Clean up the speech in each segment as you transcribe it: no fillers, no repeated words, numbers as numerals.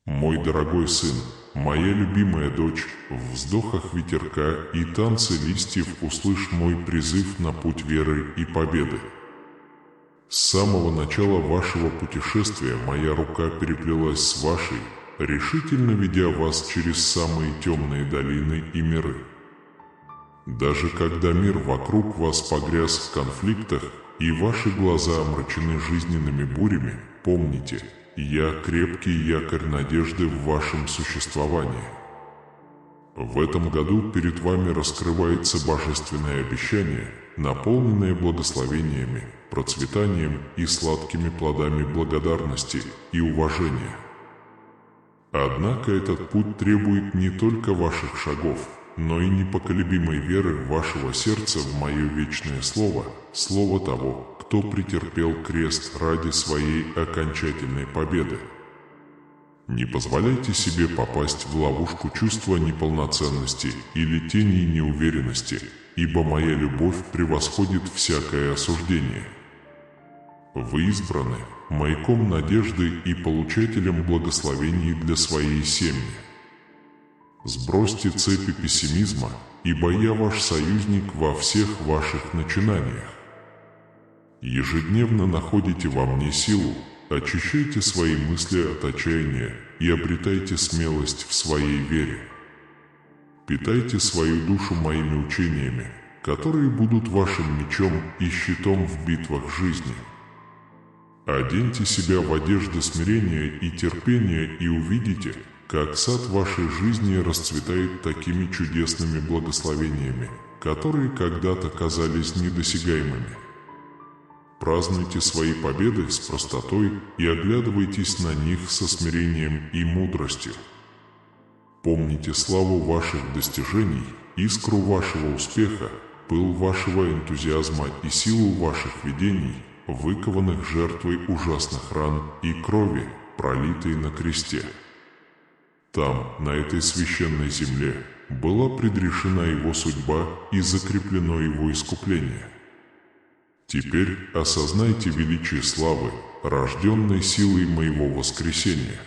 Мой дорогой сын, моя любимая дочь, в вздохах ветерка и танце листьев услышь мой призыв на путь веры и победы. С самого начала вашего путешествия моя рука переплелась с вашей, решительно ведя вас через самые темные долины и миры. Даже когда мир вокруг вас погряз в конфликтах и ваши глаза омрачены жизненными бурями, помните, я крепкий якорь надежды в вашем существовании. В этом году перед вами раскрывается божественное обещание, наполненное благословениями, процветанием и сладкими плодами благодарности и уважения. Однако этот путь требует не только ваших шагов, но и непоколебимой веры вашего сердца в мое вечное слово, слово того, кто претерпел крест ради своей окончательной победы. Не позволяйте себе попасть в ловушку чувства неполноценности или тени неуверенности, ибо моя любовь превосходит всякое осуждение. Вы избраны маяком надежды и получателем благословений для своей семьи. Сбросьте цепи пессимизма, ибо я ваш союзник во всех ваших начинаниях. Ежедневно находите во мне силу, очищайте свои мысли от отчаяния и обретайте смелость в своей вере. Питайте свою душу моими учениями, которые будут вашим мечом и щитом в битвах жизни. Оденьте себя в одежды смирения и терпения и увидите, как сад вашей жизни расцветает такими чудесными благословениями, которые когда-то казались недосягаемыми. Празднуйте свои победы с простотой и оглядывайтесь на них со смирением и мудростью. Помните славу ваших достижений, искру вашего успеха, пыл вашего энтузиазма и силу ваших видений, выкованных жертвой ужасных ран и крови, пролитой на кресте. Там, на этой священной земле, была предрешена его судьба и закреплено его искупление. Теперь осознайте величие славы, рожденной силой моего воскресения.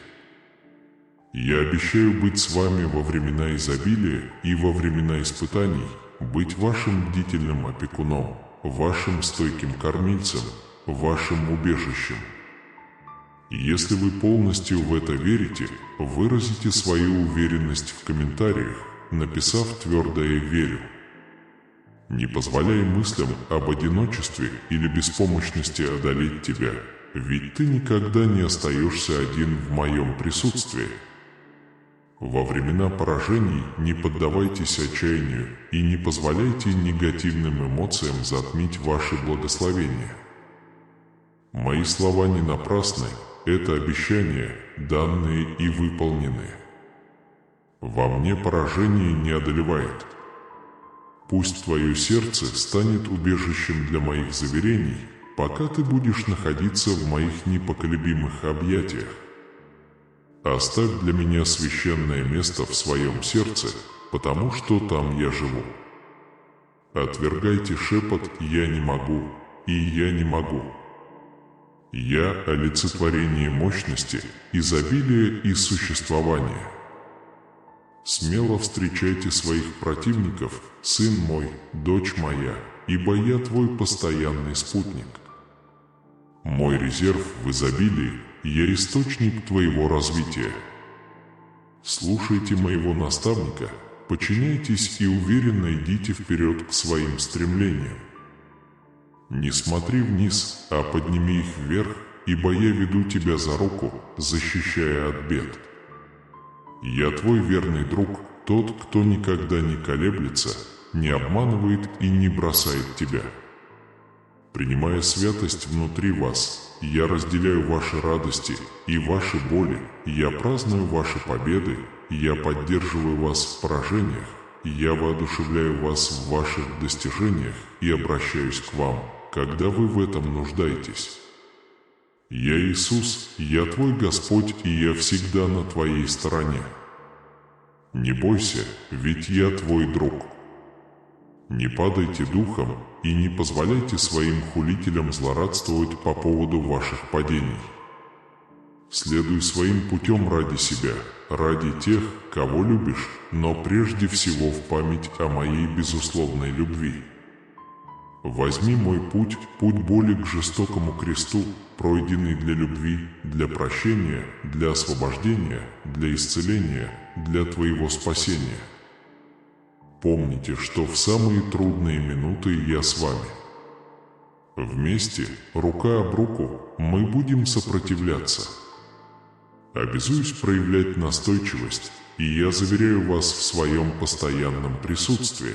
Я обещаю быть с вами во времена изобилия и во времена испытаний, быть вашим бдительным опекуном, вашим стойким кормильцем, вашим убежищем. Если вы полностью в это верите, выразите свою уверенность в комментариях, написав твердое «верю». Не позволяй мыслям об одиночестве или беспомощности одолеть тебя, ведь ты никогда не остаешься один в моем присутствии. Во времена поражений не поддавайтесь отчаянию и не позволяйте негативным эмоциям затмить ваши благословения. Мои слова не напрасны, это обещания, данные и выполненные. Во мне поражение не одолевает. Пусть твое сердце станет убежищем для моих заверений, пока ты будешь находиться в моих непоколебимых объятиях. Оставь для меня священное место в своем сердце, потому что там я живу. Отвергайте шепот «я не могу» и «я не могу». Я – олицетворение мощности, изобилия и существования. Смело встречайте своих противников, сын мой, дочь моя, ибо я твой постоянный спутник. Мой резерв в изобилии, я источник твоего развития. Слушайте моего наставника, подчиняйтесь и уверенно идите вперед к своим стремлениям. Не смотри вниз, а подними их вверх, ибо я веду тебя за руку, защищая от бед. Я твой верный друг, тот, кто никогда не колеблется, не обманывает и не бросает тебя. Принимая святость внутри вас, я разделяю ваши радости и ваши боли, я праздную ваши победы, я поддерживаю вас в поражениях, я воодушевляю вас в ваших достижениях и обращаюсь к вам, когда вы в этом нуждаетесь. Я Иисус, я твой Господь, и я всегда на твоей стороне. Не бойся, ведь я твой друг. Не падайте духом и не позволяйте своим хулителям злорадствовать по поводу ваших падений. Следуй своим путем ради себя, ради тех, кого любишь, но прежде всего в память о моей безусловной любви. Возьми мой путь, путь боли к жестокому кресту, пройденный для любви, для прощения, для освобождения, для исцеления, для твоего спасения. Помните, что в самые трудные минуты я с вами. Вместе, рука об руку, мы будем сопротивляться. Обязуюсь проявлять настойчивость, и я заверяю вас в своем постоянном присутствии.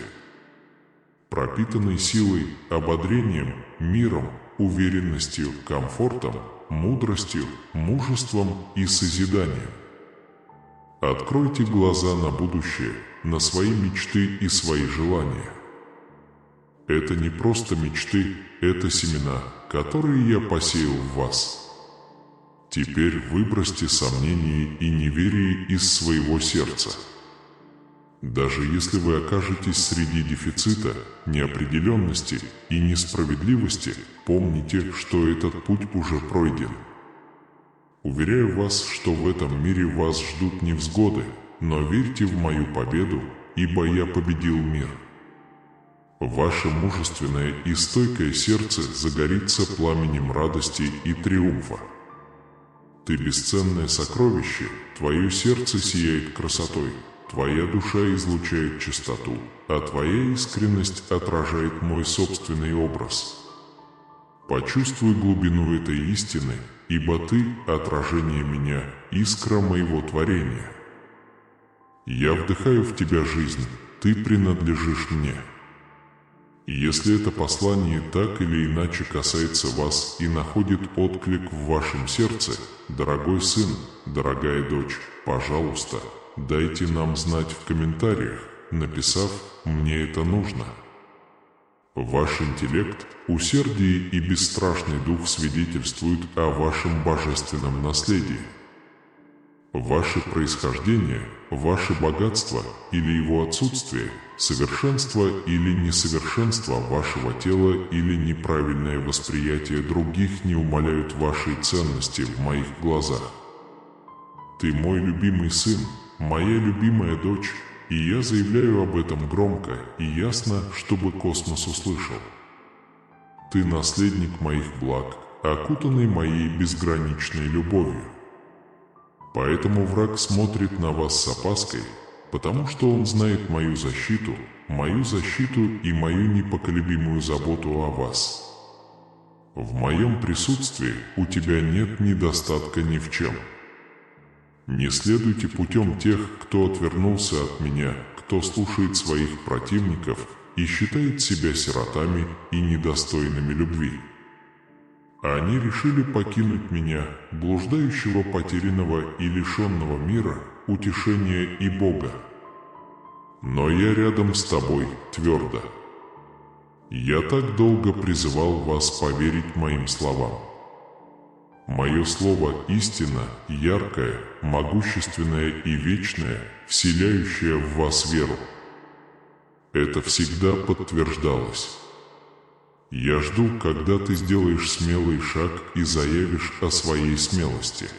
Пропитанный силой, ободрением, миром, уверенностью, комфортом, мудростью, мужеством и созиданием. Откройте глаза на будущее, на свои мечты и свои желания. Это не просто мечты, это семена, которые я посеял в вас. Теперь выбросьте сомнения и неверие из своего сердца. Даже если вы окажетесь среди дефицита, неопределенности и несправедливости, помните, что этот путь уже пройден. Уверяю вас, что в этом мире вас ждут невзгоды, но верьте в мою победу, ибо я победил мир. Ваше мужественное и стойкое сердце загорится пламенем радости и триумфа. Ты бесценное сокровище, твое сердце сияет красотой. Твоя душа излучает чистоту, а твоя искренность отражает мой собственный образ. Почувствуй глубину этой истины, ибо ты – отражение меня, искра моего творения. Я вдыхаю в тебя жизнь, ты принадлежишь мне. Если это послание так или иначе касается вас и находит отклик в вашем сердце, дорогой сын, дорогая дочь, пожалуйста, дайте нам знать в комментариях, написав «Мне это нужно». Ваш интеллект, усердие и бесстрашный дух свидетельствуют о вашем божественном наследии. Ваше происхождение, ваше богатство или его отсутствие, совершенство или несовершенство вашего тела или неправильное восприятие других не умаляют вашей ценности в моих глазах. Ты мой любимый сын, моя любимая дочь, и я заявляю об этом громко и ясно, чтобы космос услышал. Ты наследник моих благ, окутанный моей безграничной любовью. Поэтому враг смотрит на вас с опаской, потому что он знает мою защиту и мою непоколебимую заботу о вас. В моем присутствии у тебя нет недостатка ни в чем. Не следуйте путем тех, кто отвернулся от меня, кто слушает своих противников и считает себя сиротами и недостойными любви. Они решили покинуть меня, блуждающего, потерянного и лишенного мира, утешения и Бога. Но я рядом с тобой твердо. Я так долго призывал вас поверить моим словам. Мое слово – истина, яркая, могущественная и вечная, вселяющая в вас веру. Это всегда подтверждалось. Я жду, когда ты сделаешь смелый шаг и заявишь о своей смелости.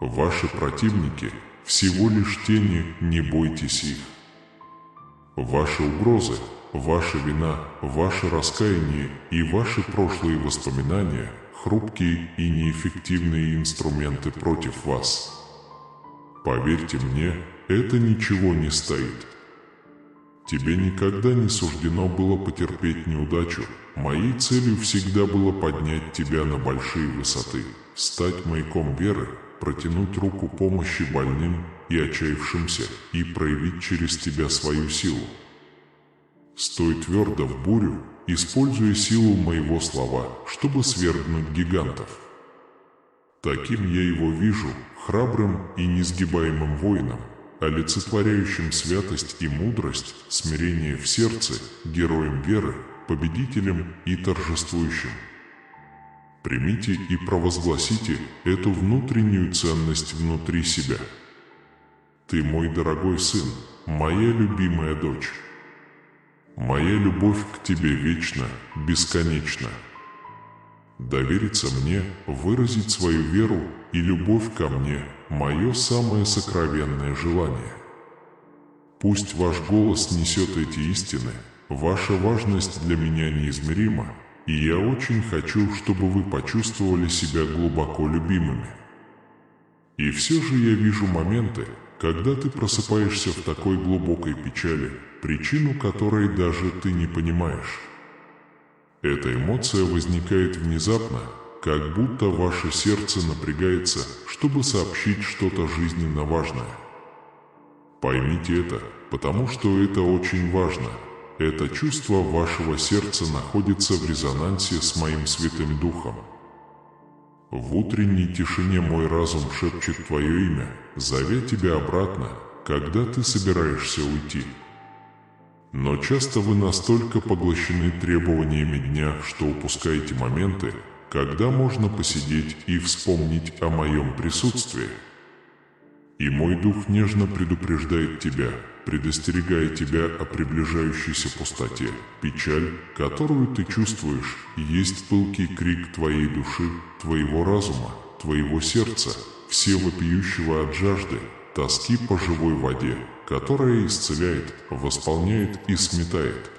Ваши противники – всего лишь тени, не бойтесь их. Ваши угрозы, ваша вина, ваше раскаяние и ваши прошлые воспоминания – хрупкие и неэффективные инструменты против вас. Поверьте мне, это ничего не стоит. Тебе никогда не суждено было потерпеть неудачу. Моей целью всегда было поднять тебя на большие высоты, стать маяком веры, протянуть руку помощи больным и отчаявшимся и проявить через тебя свою силу. Стой твердо в бурю, используя силу моего слова, чтобы свергнуть гигантов. Таким я его вижу, храбрым и несгибаемым воином, олицетворяющим святость и мудрость, смирение в сердце, героем веры, победителем и торжествующим. Примите и провозгласите эту внутреннюю ценность внутри себя. Ты мой дорогой сын, моя любимая дочь. Моя любовь к тебе вечна, бесконечна. довериться мне, выразить свою веру и любовь ко мне – мое самое сокровенное желание. Пусть ваш голос несет эти истины, ваша важность для меня неизмерима, и я очень хочу, чтобы вы почувствовали себя глубоко любимыми. И все же я вижу моменты, когда ты просыпаешься в такой глубокой печали, причину которой даже ты не понимаешь. Эта эмоция возникает внезапно, как будто ваше сердце напрягается, чтобы сообщить что-то жизненно важное. Поймите это, потому что это очень важно. Это чувство вашего сердца находится в резонансе с моим Святым Духом. В утренней тишине мой разум шепчет твое имя, зовя тебя обратно, когда ты собираешься уйти. Но часто вы настолько поглощены требованиями дня, что упускаете моменты, когда можно посидеть и вспомнить о моем присутствии. И мой дух нежно предупреждает тебя, предостерегая тебя о приближающейся пустоте. Печаль, которую ты чувствуешь, есть пылкий крик твоей души, твоего разума, твоего сердца, все вопиющего от жажды, тоски по живой воде, которая исцеляет, восполняет и сметает.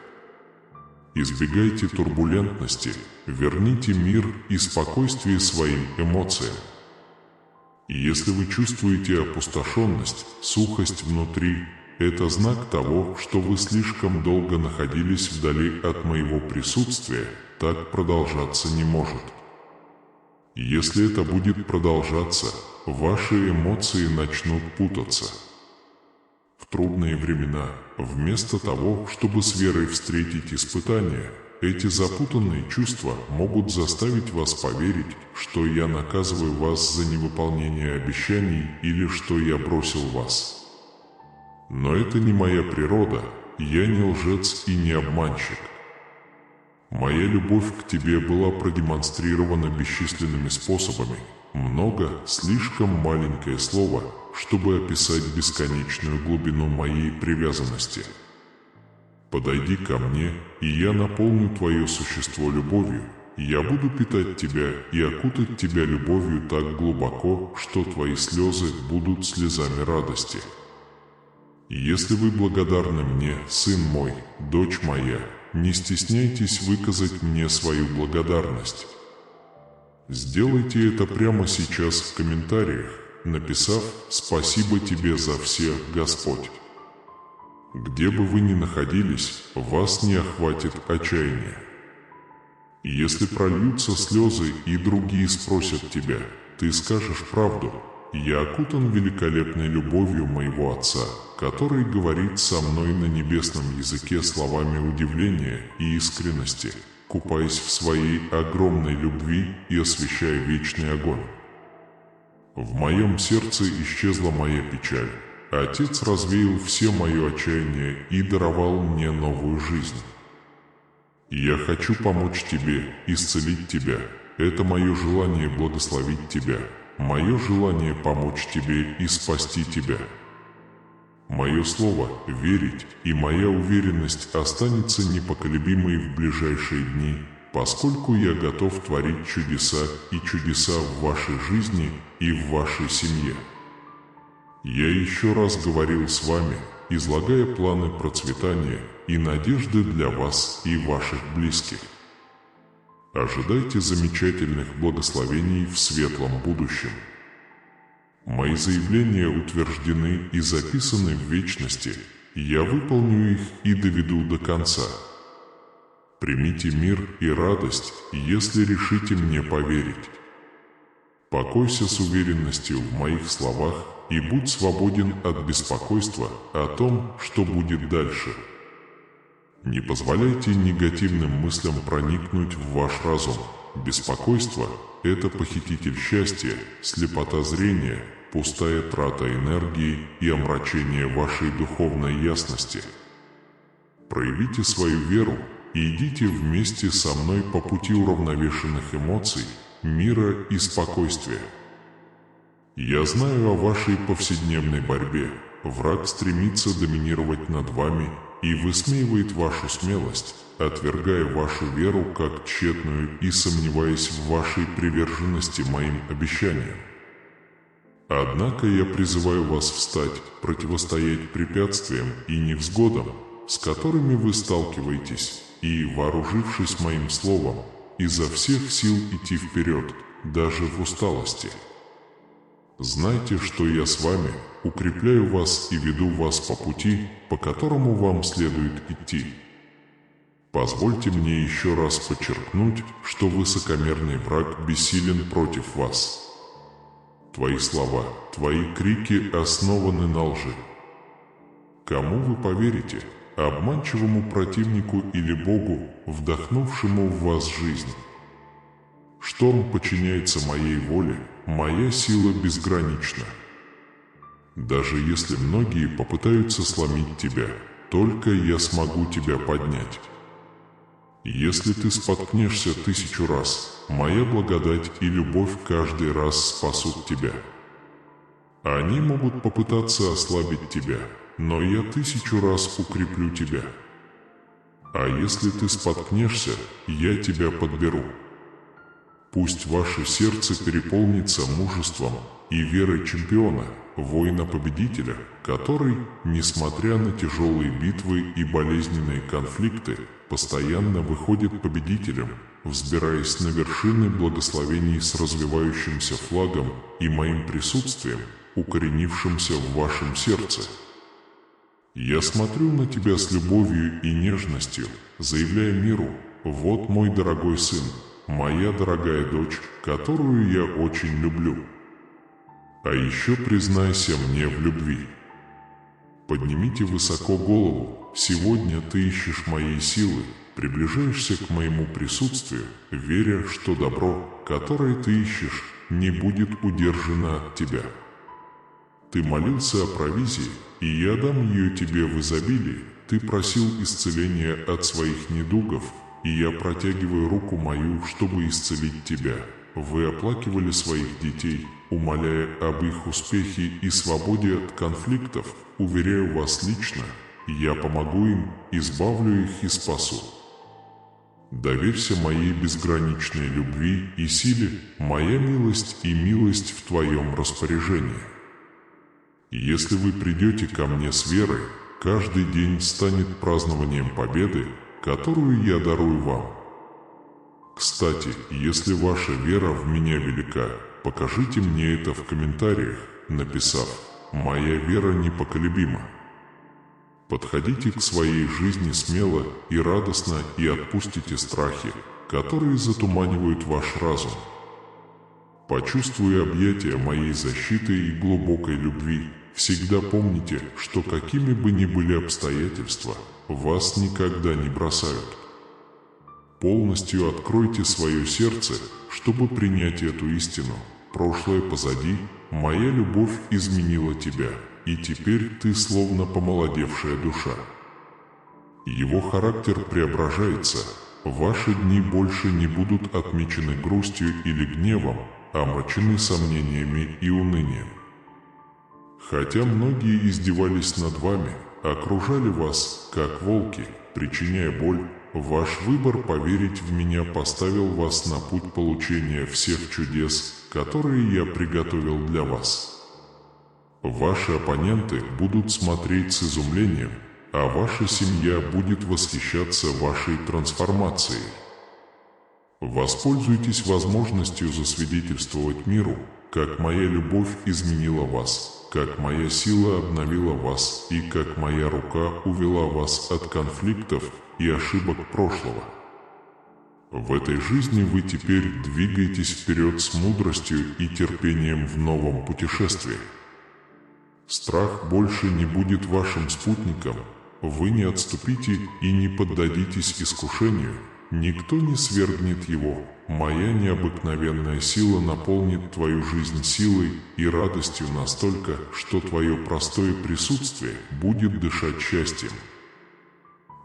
Избегайте турбулентности, верните мир и спокойствие своим эмоциям. И если вы чувствуете опустошенность, сухость внутри, это знак того, что вы слишком долго находились вдали от моего присутствия, так продолжаться не может. Если это будет продолжаться, ваши эмоции начнут путаться. В трудные времена, вместо того, чтобы с верой встретить испытания, эти запутанные чувства могут заставить вас поверить, что я наказываю вас за невыполнение обещаний или что я бросил вас. Но это не моя природа, я не лжец и не обманщик. Моя любовь к тебе была продемонстрирована бесчисленными способами. Много, слишком маленькое слово, чтобы описать бесконечную глубину моей привязанности. Подойди ко мне, и я наполню твое существо любовью. Я буду питать тебя и окутать тебя любовью так глубоко, что твои слезы будут слезами радости. Если вы благодарны мне, сын мой, дочь моя, не стесняйтесь выказать мне свою благодарность. Сделайте это прямо сейчас в комментариях, написав «Спасибо тебе за все, Господь». Где бы вы ни находились, вас не охватит отчаяние. Если прольются слезы и другие спросят тебя, ты скажешь правду. Я окутан великолепной любовью моего Отца, который говорит со мной на небесном языке словами удивления и искренности, купаясь в своей огромной любви и освещая вечный огонь. В моем сердце исчезла моя печаль. Отец развеял все мое отчаяние и даровал мне новую жизнь. Я хочу помочь тебе, исцелить тебя. Это мое желание благословить тебя, мое желание помочь тебе и спасти тебя. Мое слово «верить» и моя уверенность останется непоколебимой в ближайшие дни, поскольку я готов творить чудеса и чудеса в вашей жизни и в вашей семье. Я еще раз говорил с вами, излагая планы процветания и надежды для вас и ваших близких. Ожидайте замечательных благословений в светлом будущем. Мои заявления утверждены и записаны в вечности, я выполню их и доведу до конца. Примите мир и радость, если решите мне поверить. Покойся с уверенностью в моих словах и будь свободен от беспокойства о том, что будет дальше. Не позволяйте негативным мыслям проникнуть в ваш разум. Беспокойство – это похититель счастья, слепота зрения, пустая трата энергии и омрачение вашей духовной ясности. Проявите свою веру и идите вместе со мной по пути уравновешенных эмоций, мира и спокойствия. Я знаю о вашей повседневной борьбе. Враг стремится доминировать над вами, и высмеивает вашу смелость, отвергая вашу веру как тщетную и сомневаясь в вашей приверженности моим обещаниям. Однако я призываю вас встать, противостоять препятствиям и невзгодам, с которыми вы сталкиваетесь, и, вооружившись моим словом, изо всех сил идти вперед, даже в усталости. Знайте, что я с вами, укрепляю вас и веду вас по пути, по которому вам следует идти. Позвольте мне еще раз подчеркнуть, что высокомерный враг бессилен против вас. Твои слова, твои крики основаны на лжи. Кому вы поверите? Обманчивому противнику или Богу, вдохнувшему в вас жизнь? Шторм подчиняется моей воле, моя сила безгранична. Даже если многие попытаются сломить тебя, только я смогу тебя поднять. Если ты споткнешься 1000 раз, моя благодать и любовь каждый раз спасут тебя. Они могут попытаться ослабить тебя, но я 1000 раз укреплю тебя. А если ты споткнешься, я тебя подберу. Пусть ваше сердце переполнится мужеством и верой чемпиона, воина-победителя, который, несмотря на тяжелые битвы и болезненные конфликты, постоянно выходит победителем, взбираясь на вершины благословений с развивающимся флагом и моим присутствием, укоренившимся в вашем сердце. Я смотрю на тебя с любовью и нежностью, заявляя миру: вот мой дорогой сын, моя дорогая дочь, которую я очень люблю. А еще признайся мне в любви. Поднимите высоко голову, сегодня ты ищешь моей силы, приближаешься к моему присутствию, веря, что добро, которое ты ищешь, не будет удержано от тебя. Ты молился о провизии, и я дам ее тебе в изобилии, ты просил исцеления от своих недугов, и я протягиваю руку мою, чтобы исцелить тебя. Вы оплакивали своих детей, умоляя об их успехе и свободе от конфликтов. Уверяю вас лично, я помогу им, избавлю их и спасу. Доверься моей безграничной любви и силе, моя милость и милость в твоем распоряжении. Если вы придете ко мне с верой, каждый день станет празднованием победы, которую я дарую вам. Кстати, если ваша вера в меня велика, покажите мне это в комментариях, написав: «Моя вера непоколебима». Подходите к своей жизни смело и радостно и отпустите страхи, которые затуманивают ваш разум. Почувствуя объятия моей защиты и глубокой любви, всегда помните, что какими бы ни были обстоятельства, вас никогда не бросают. Полностью откройте свое сердце, чтобы принять эту истину. Прошлое позади, моя любовь изменила тебя, и теперь ты словно помолодевшая душа. Его характер преображается, ваши дни больше не будут отмечены грустью или гневом, омрачены сомнениями и унынием. Хотя многие издевались над вами, окружали вас, как волки, причиняя боль, ваш выбор поверить в меня поставил вас на путь получения всех чудес, которые я приготовил для вас. Ваши оппоненты будут смотреть с изумлением, а ваша семья будет восхищаться вашей трансформацией. Воспользуйтесь возможностью засвидетельствовать миру, как моя любовь изменила вас, как моя сила обновила вас и как моя рука увела вас от конфликтов и ошибок прошлого. В этой жизни вы теперь двигаетесь вперед с мудростью и терпением в новом путешествии. Страх больше не будет вашим спутником, вы не отступите и не поддадитесь искушению, никто не свергнет его. Моя необыкновенная сила наполнит твою жизнь силой и радостью настолько, что твое простое присутствие будет дышать счастьем.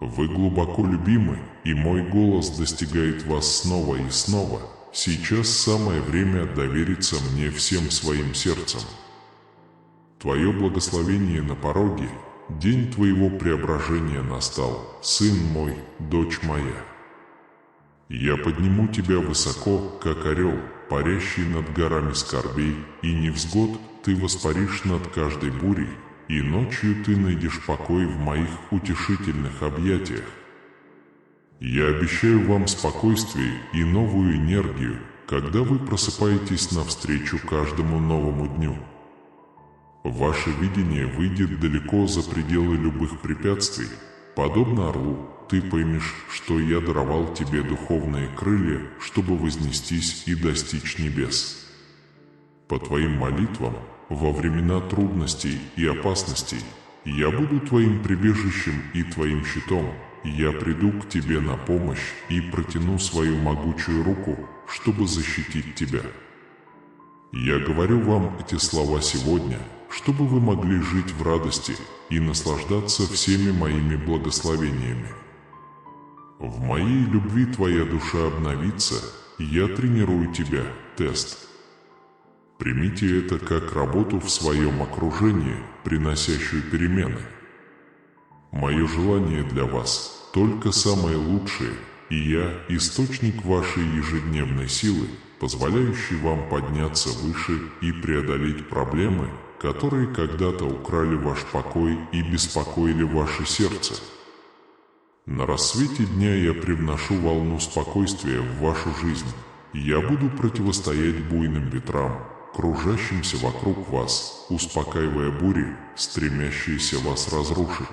Вы глубоко любимы, и мой голос достигает вас снова и снова. Сейчас самое время довериться мне всем своим сердцем. Твое благословение на пороге, день твоего преображения настал, сын мой, дочь моя. Я подниму тебя высоко, как орел, парящий над горами скорбей, и невзгод ты воспаришь над каждой бурей, и ночью ты найдешь покой в моих утешительных объятиях. Я обещаю вам спокойствие и новую энергию, когда вы просыпаетесь навстречу каждому новому дню. Ваше видение выйдет далеко за пределы любых препятствий. Подобно орлу, ты поймешь, что я даровал тебе духовные крылья, чтобы вознестись и достичь небес. По твоим молитвам, во времена трудностей и опасностей, я буду твоим прибежищем и твоим щитом. Я приду к тебе на помощь и протяну свою могучую руку, чтобы защитить тебя. Я говорю вам эти слова сегодня, чтобы вы могли жить в радости и наслаждаться всеми моими благословениями. В моей любви твоя душа обновится, и я тренирую тебя, тест. Примите это как работу в своем окружении, приносящую перемены. Мое желание для вас – только самое лучшее, и я – источник вашей ежедневной силы, позволяющий вам подняться выше и преодолеть проблемы, которые когда-то украли ваш покой и беспокоили ваше сердце. На рассвете дня я привношу волну спокойствия в вашу жизнь. Я буду противостоять буйным ветрам, кружащимся вокруг вас, успокаивая бури, стремящиеся вас разрушить.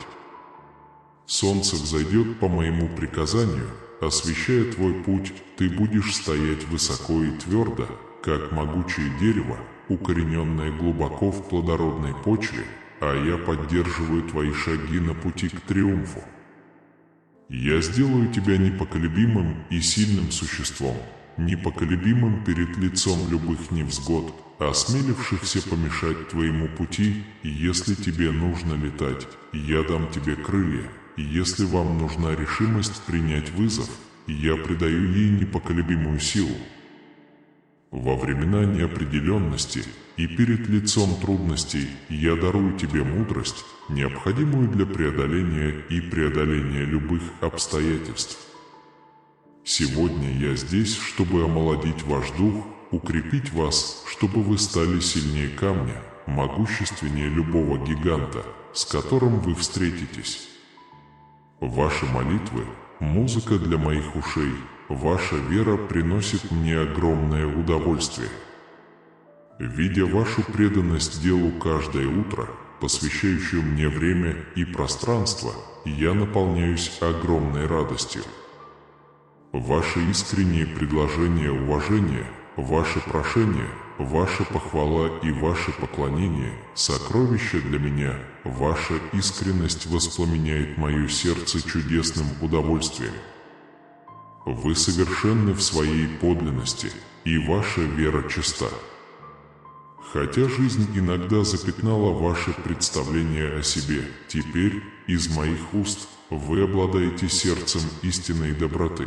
Солнце взойдет по моему приказанию, освещая твой путь, ты будешь стоять высоко и твердо, как могучее дерево, укорененное глубоко в плодородной почве, а я поддерживаю твои шаги на пути к триумфу. Я сделаю тебя непоколебимым и сильным существом, непоколебимым перед лицом любых невзгод, осмелившихся помешать твоему пути, и если тебе нужно летать, я дам тебе крылья, и если вам нужна решимость принять вызов, я придаю ей непоколебимую силу. Во времена неопределенности и перед лицом трудностей я дарую тебе мудрость, необходимую для преодоления любых обстоятельств. Сегодня я здесь, чтобы омолодить ваш дух, укрепить вас, чтобы вы стали сильнее камня, могущественнее любого гиганта, с которым вы встретитесь. Ваши молитвы – музыка для моих ушей, ваша вера приносит мне огромное удовольствие. Видя вашу преданность делу каждое утро, посвящающую мне время и пространство, я наполняюсь огромной радостью. Ваши искренние предложения уважения, ваши прошения, ваша похвала и ваше поклонение – сокровища для меня. Ваша искренность воспламеняет мое сердце чудесным удовольствием. Вы совершенны в своей подлинности, и ваша вера чиста. Хотя жизнь иногда запятнала ваше представление о себе, теперь из моих уст вы обладаете сердцем истинной доброты.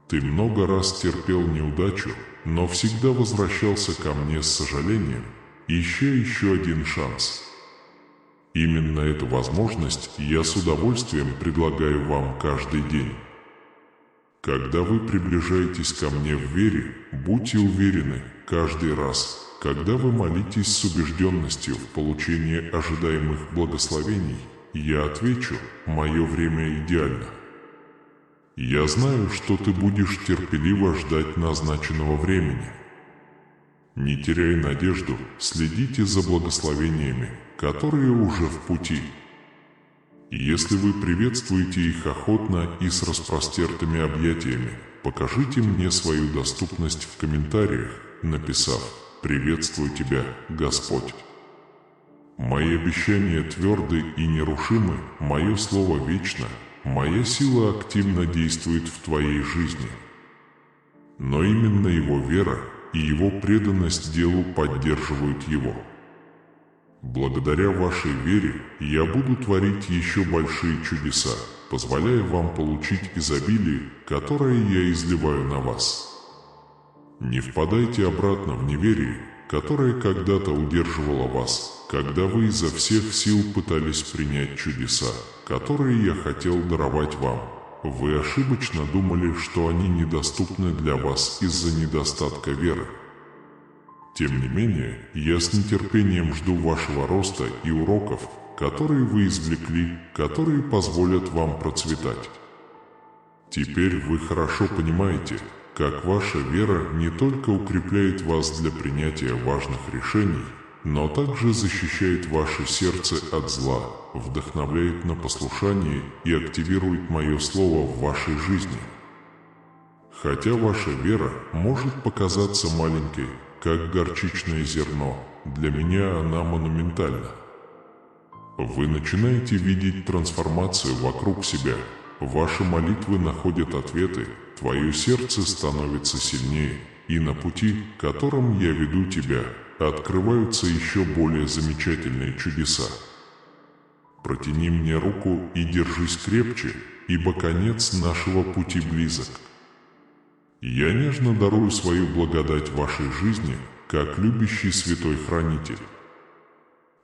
Ты много раз терпел неудачу, но всегда возвращался ко мне с сожалением, ища еще один шанс. Именно эту возможность я с удовольствием предлагаю вам каждый день. Когда вы приближаетесь ко мне в вере, будьте уверены, каждый раз, когда вы молитесь с убежденностью в получении ожидаемых благословений, я отвечу: мое время идеально. Я знаю, что ты будешь терпеливо ждать назначенного времени. Не теряя надежду, следите за благословениями, которые уже в пути. Если вы приветствуете их охотно и с распростертыми объятиями, покажите мне свою доступность в комментариях, написав: «Приветствую тебя, Господь». Мои обещания тверды и нерушимы, мое слово вечно, моя сила активно действует в твоей жизни. Но именно его вера и его преданность делу поддерживают его. Благодаря вашей вере я буду творить еще большие чудеса, позволяя вам получить изобилие, которое я изливаю на вас. Не впадайте обратно в неверие, которая когда-то удерживала вас, когда вы изо всех сил пытались принять чудеса, которые я хотел даровать вам. Вы ошибочно думали, что они недоступны для вас из-за недостатка веры. Тем не менее, я с нетерпением жду вашего роста и уроков, которые вы извлекли, которые позволят вам процветать. Теперь вы хорошо понимаете, как ваша вера не только укрепляет вас для принятия важных решений, но также защищает ваше сердце от зла, вдохновляет на послушание и активирует мое слово в вашей жизни. Хотя ваша вера может показаться маленькой, как горчичное зерно, для меня она монументальна. Вы начинаете видеть трансформацию вокруг себя, ваши молитвы находят ответы, твое сердце становится сильнее, и на пути, которым я веду тебя, открываются еще более замечательные чудеса. Протяни мне руку и держись крепче, ибо конец нашего пути близок. Я нежно дарую свою благодать вашей жизни, как любящий святой хранитель.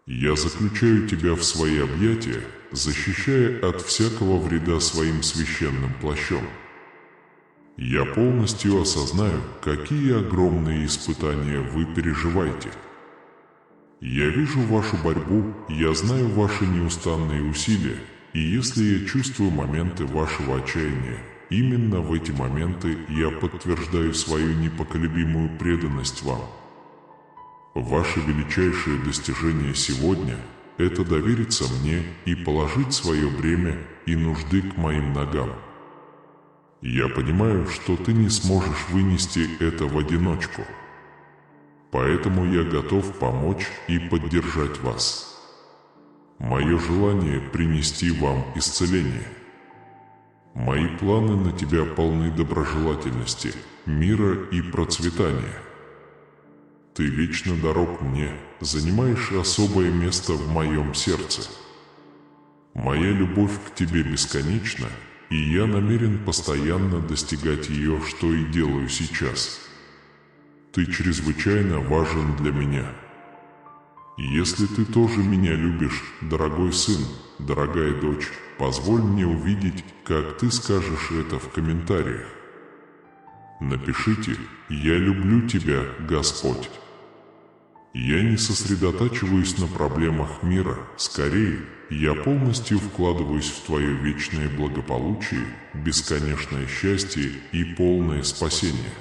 Я заключаю тебя в свои объятия, защищая от всякого вреда своим священным плащом. Я полностью осознаю, какие огромные испытания вы переживаете. Я вижу вашу борьбу, я знаю ваши неустанные усилия, и если я чувствую моменты вашего отчаяния, именно в эти моменты я подтверждаю свою непоколебимую преданность вам. Ваше величайшее достижение сегодня – это довериться мне и положить свое бремя и нужды к моим ногам. Я понимаю, что ты не сможешь вынести это в одиночку. Поэтому я готов помочь и поддержать вас. Мое желание принести вам исцеление. Мои планы на тебя полны доброжелательности, мира и процветания. Ты вечно дорог мне, занимаешь особое место в моем сердце. Моя любовь к тебе бесконечна, и я намерен постоянно достигать ее, что и делаю сейчас. Ты чрезвычайно важен для меня. Если ты тоже меня любишь, дорогой сын, дорогая дочь, позволь мне увидеть, как ты скажешь это в комментариях. Напишите «Я люблю тебя, Господь». Я не сосредотачиваюсь на проблемах мира, скорее, я полностью вкладываюсь в твое вечное благополучие, бесконечное счастье и полное спасение.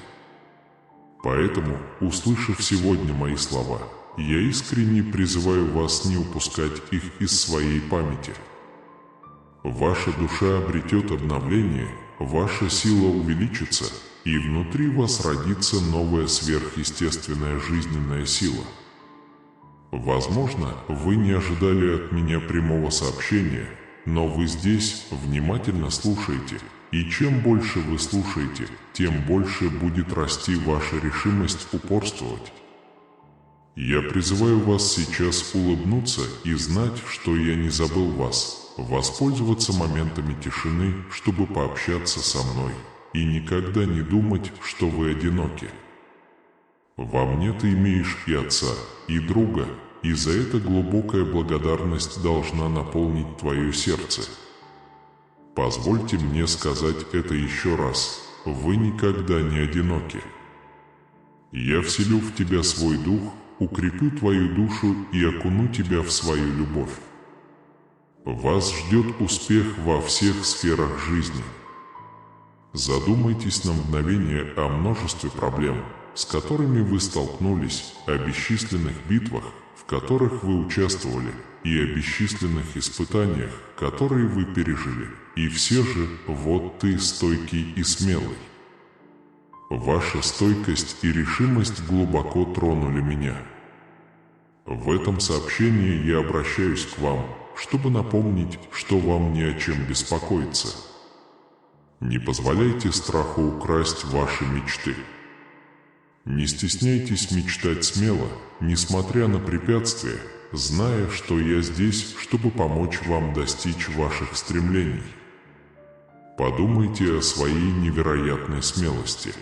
Поэтому, услышав сегодня мои слова, я искренне призываю вас не упускать их из своей памяти. Ваша душа обретет обновление, ваша сила увеличится, и внутри вас родится новая сверхъестественная жизненная сила. Возможно, вы не ожидали от меня прямого сообщения, но вы здесь внимательно слушаете, и чем больше вы слушаете, тем больше будет расти ваша решимость упорствовать. Я призываю вас сейчас улыбнуться и знать, что я не забыл вас, воспользоваться моментами тишины, чтобы пообщаться со мной, и никогда не думать, что вы одиноки. Во мне ты имеешь и отца, и друга, и за это глубокая благодарность должна наполнить твое сердце. Позвольте мне сказать это еще раз, вы никогда не одиноки. Я вселю в тебя свой дух, укреплю твою душу и окуну тебя в свою любовь. Вас ждет успех во всех сферах жизни. Задумайтесь на мгновение о множестве проблем, с которыми вы столкнулись, о бесчисленных битвах, в которых вы участвовали, и о бесчисленных испытаниях, которые вы пережили, и все же, вот ты стойкий и смелый. Ваша стойкость и решимость глубоко тронули меня. В этом сообщении я обращаюсь к вам, чтобы напомнить, что вам не о чем беспокоиться. Не позволяйте страху украсть ваши мечты. Не стесняйтесь мечтать смело, несмотря на препятствия, зная, что я здесь, чтобы помочь вам достичь ваших стремлений. Подумайте о своей невероятной смелости.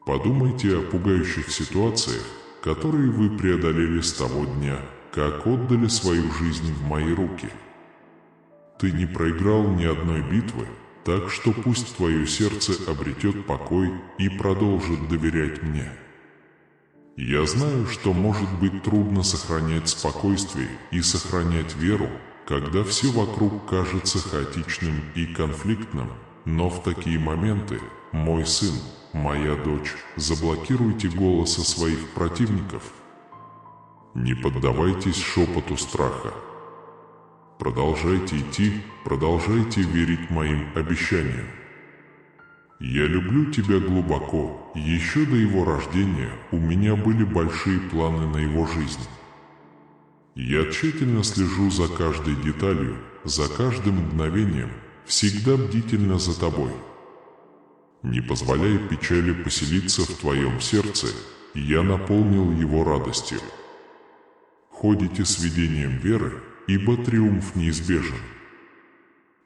Подумайте о пугающих ситуациях, которые вы преодолели с того дня, как отдали свою жизнь в мои руки. Ты не проиграл ни одной битвы, так что пусть твое сердце обретет покой и продолжит доверять мне. Я знаю, что может быть трудно сохранять спокойствие и сохранять веру, когда все вокруг кажется хаотичным и конфликтным, но в такие моменты, мой сын, моя дочь, заблокируйте голоса своих противников. Не поддавайтесь шепоту страха. Продолжайте идти, продолжайте верить моим обещаниям. Я люблю тебя глубоко, еще до его рождения у меня были большие планы на его жизнь. Я тщательно слежу за каждой деталью, за каждым мгновением, всегда бдительно за тобой. Не позволяя печали поселиться в твоем сердце, я наполнил его радостью. Ходите с видением веры, ибо триумф неизбежен.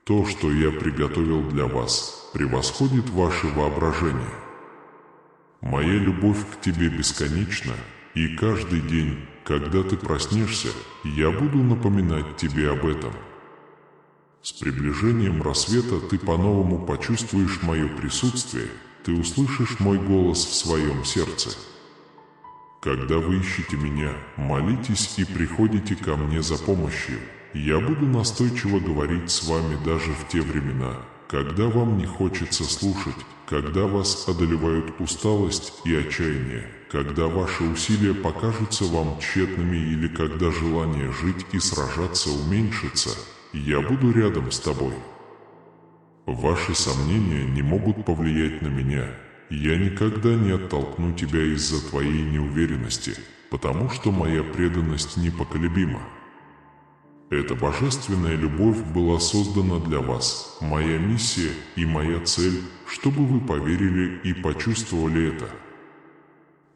То, что я приготовил для вас, превосходит ваше воображение. Моя любовь к тебе бесконечна, и каждый день, когда ты проснешься, я буду напоминать тебе об этом. С приближением рассвета ты по-новому почувствуешь мое присутствие, ты услышишь мой голос в своем сердце. Когда вы ищете меня, молитесь и приходите ко мне за помощью. Я буду настойчиво говорить с вами даже в те времена, когда вам не хочется слушать, когда вас одолевают усталость и отчаяние, когда ваши усилия покажутся вам тщетными или когда желание жить и сражаться уменьшится, я буду рядом с тобой. Ваши сомнения не могут повлиять на меня. Я никогда не оттолкну тебя из-за твоей неуверенности, потому что моя преданность непоколебима. Эта божественная любовь была создана для вас, моя миссия и моя цель, чтобы вы поверили и почувствовали это.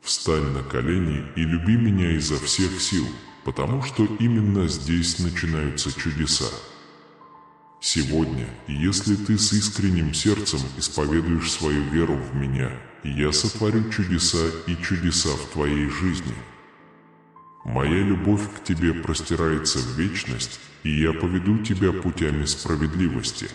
Встань на колени и люби меня изо всех сил, потому что именно здесь начинаются чудеса. Сегодня, если ты с искренним сердцем исповедуешь свою веру в меня, я сотворю чудеса и чудеса в твоей жизни. Моя любовь к тебе простирается в вечность, и я поведу тебя путями справедливости.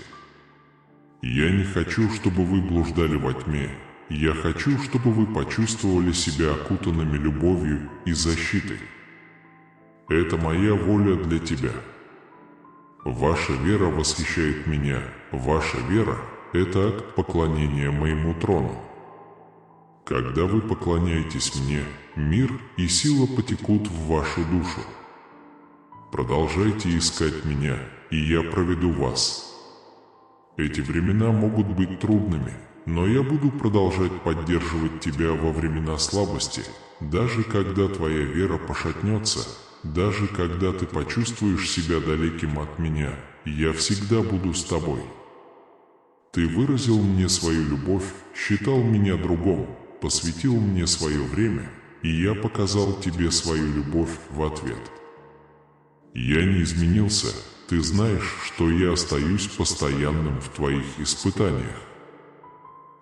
Я не хочу, чтобы вы блуждали во тьме. Я хочу, чтобы вы почувствовали себя окутанными любовью и защитой. Это моя воля для тебя. Ваша вера восхищает меня. Ваша вера – это акт поклонения моему трону. Когда вы поклоняетесь мне, мир и сила потекут в вашу душу. Продолжайте искать меня, и я проведу вас. Эти времена могут быть трудными, но я буду продолжать поддерживать тебя во времена слабости, даже когда твоя вера пошатнется. Даже когда ты почувствуешь себя далеким от меня, я всегда буду с тобой. Ты выразил мне свою любовь, считал меня другом, посвятил мне свое время, и я показал тебе свою любовь в ответ. Я не изменился, ты знаешь, что я остаюсь постоянным в твоих испытаниях.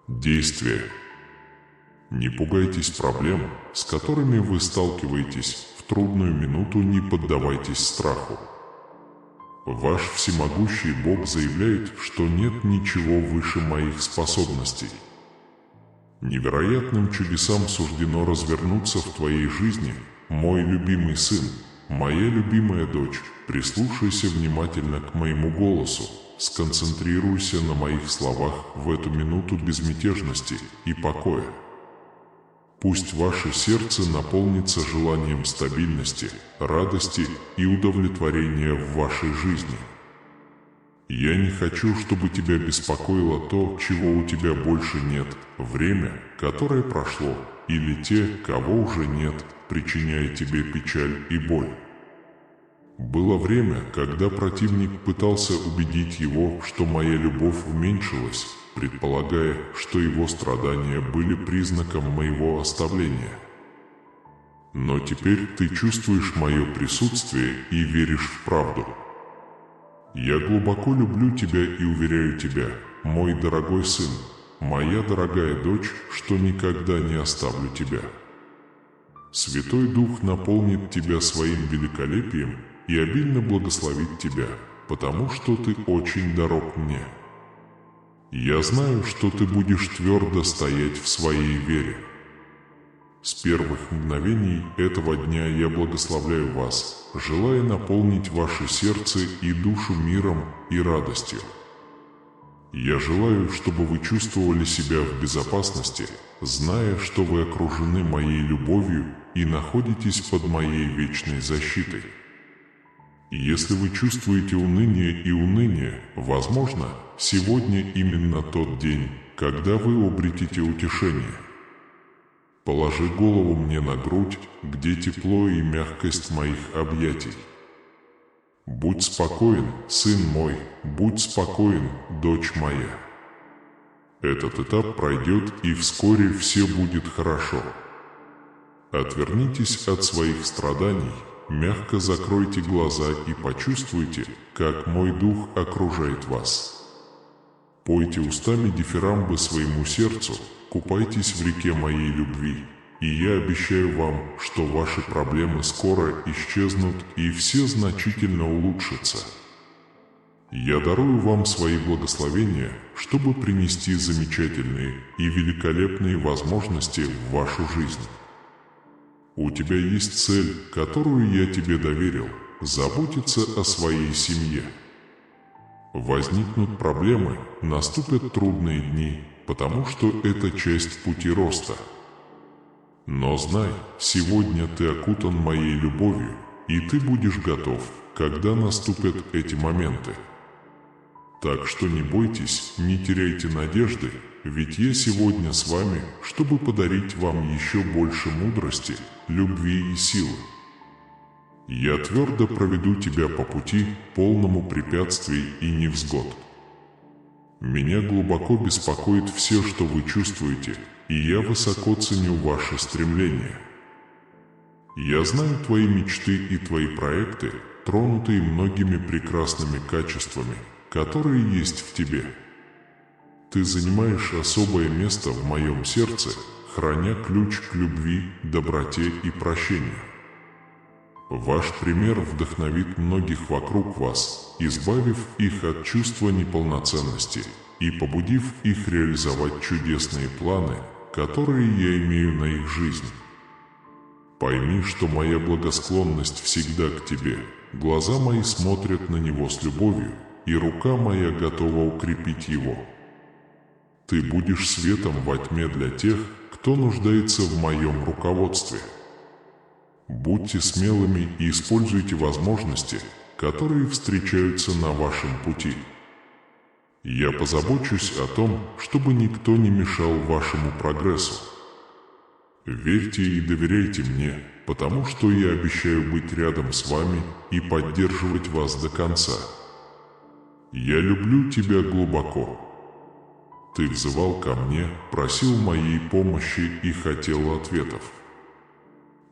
Действие. Не пугайтесь проблем, с которыми вы сталкиваетесь. В трудную минуту не поддавайтесь страху. Ваш всемогущий Бог заявляет, что нет ничего выше моих способностей. Невероятным чудесам суждено развернуться в твоей жизни, мой любимый сын, моя любимая дочь. Прислушайся внимательно к моему голосу, сконцентрируйся на моих словах в эту минуту безмятежности и покоя. Пусть ваше сердце наполнится желанием стабильности, радости и удовлетворения в вашей жизни. Я не хочу, чтобы тебя беспокоило то, чего у тебя больше нет, время, которое прошло, или те, кого уже нет, причиняя тебе печаль и боль. Было время, когда противник пытался убедить его, что моя любовь уменьшилась, предполагая, что его страдания были признаком моего оставления. Но теперь ты чувствуешь мое присутствие и веришь в правду. Я глубоко люблю тебя и уверяю тебя, мой дорогой сын, моя дорогая дочь, что никогда не оставлю тебя. Святой Дух наполнит тебя своим великолепием и обильно благословит тебя, потому что ты очень дорог мне. Я знаю, что ты будешь твердо стоять в своей вере. С первых мгновений этого дня я благословляю вас, желая наполнить ваше сердце и душу миром и радостью. Я желаю, чтобы вы чувствовали себя в безопасности, зная, что вы окружены моей любовью и находитесь под моей вечной защитой. Если вы чувствуете уныние, возможно, сегодня именно тот день, когда вы обретете утешение. Положи голову мне на грудь, где тепло и мягкость моих объятий. Будь спокоен, сын мой, будь спокоен, дочь моя. Этот этап пройдет, и вскоре все будет хорошо. Отвернитесь от своих страданий, мягко закройте глаза и почувствуйте, как мой дух окружает вас. Пойте устами дифирамбы своему сердцу, купайтесь в реке моей любви, и я обещаю вам, что ваши проблемы скоро исчезнут и все значительно улучшатся. Я дарую вам свои благословения, чтобы принести замечательные и великолепные возможности в вашу жизнь. У тебя есть цель, которую я тебе доверил – заботиться о своей семье. Возникнут проблемы, наступят трудные дни, потому что это часть пути роста. Но знай, сегодня ты окутан моей любовью, и ты будешь готов, когда наступят эти моменты. Так что не бойтесь, не теряйте надежды, ведь я сегодня с вами, чтобы подарить вам еще больше мудрости, любви и силы. Я твердо проведу тебя по пути, полному препятствий и невзгод. Меня глубоко беспокоит все, что вы чувствуете, и я высоко ценю ваши стремления. Я знаю твои мечты и твои проекты, тронутые многими прекрасными качествами, которые есть в тебе. Ты занимаешь особое место в моем сердце, храня ключ к любви, доброте и прощению. Ваш пример вдохновит многих вокруг вас, избавив их от чувства неполноценности и побудив их реализовать чудесные планы, которые я имею на их жизнь. Пойми, что моя благосклонность всегда к тебе, глаза мои смотрят на него с любовью, и рука моя готова укрепить его. Ты будешь светом во тьме для тех, кто нуждается в моем руководстве. Будьте смелыми и используйте возможности, которые встречаются на вашем пути. Я позабочусь о том, чтобы никто не мешал вашему прогрессу. Верьте и доверяйте мне, потому что я обещаю быть рядом с вами и поддерживать вас до конца. Я люблю тебя глубоко. Ты взывал ко мне, просил моей помощи и хотел ответов.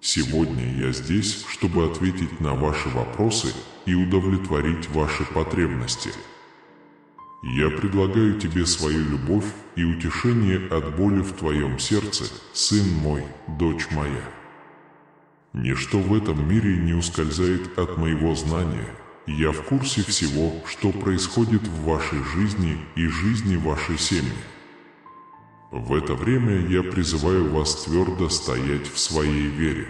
Сегодня я здесь, чтобы ответить на ваши вопросы и удовлетворить ваши потребности. Я предлагаю тебе свою любовь и утешение от боли в твоем сердце, сын мой, дочь моя. Ничто в этом мире не ускользает от моего знания. Я в курсе всего, что происходит в вашей жизни и жизни вашей семьи. В это время я призываю вас твердо стоять в своей вере.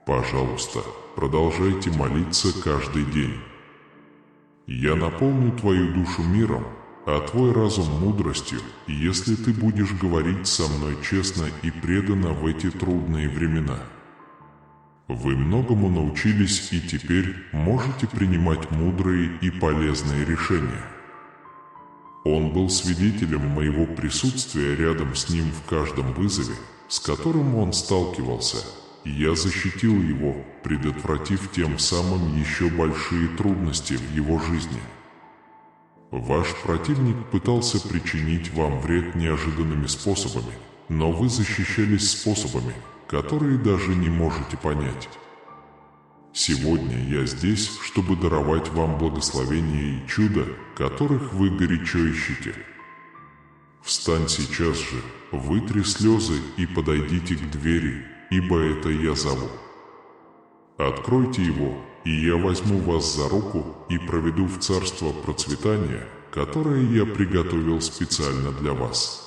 Пожалуйста, продолжайте молиться каждый день. Я наполню твою душу миром, а твой разум мудростью, если ты будешь говорить со мной честно и преданно в эти трудные времена. Вы многому научились и теперь можете принимать мудрые и полезные решения. Он был свидетелем моего присутствия рядом с ним в каждом вызове, с которым он сталкивался, и я защитил его, предотвратив тем самым еще большие трудности в его жизни. Ваш противник пытался причинить вам вред неожиданными способами, но вы защищались способами, которые даже не можете понять. Сегодня я здесь, чтобы даровать вам благословение и чудо, которых вы горячо ищете. Встань сейчас же, вытри слезы и подойдите к двери, ибо это я зову. Откройте его, и я возьму вас за руку и проведу в царство процветания, которое я приготовил специально для вас.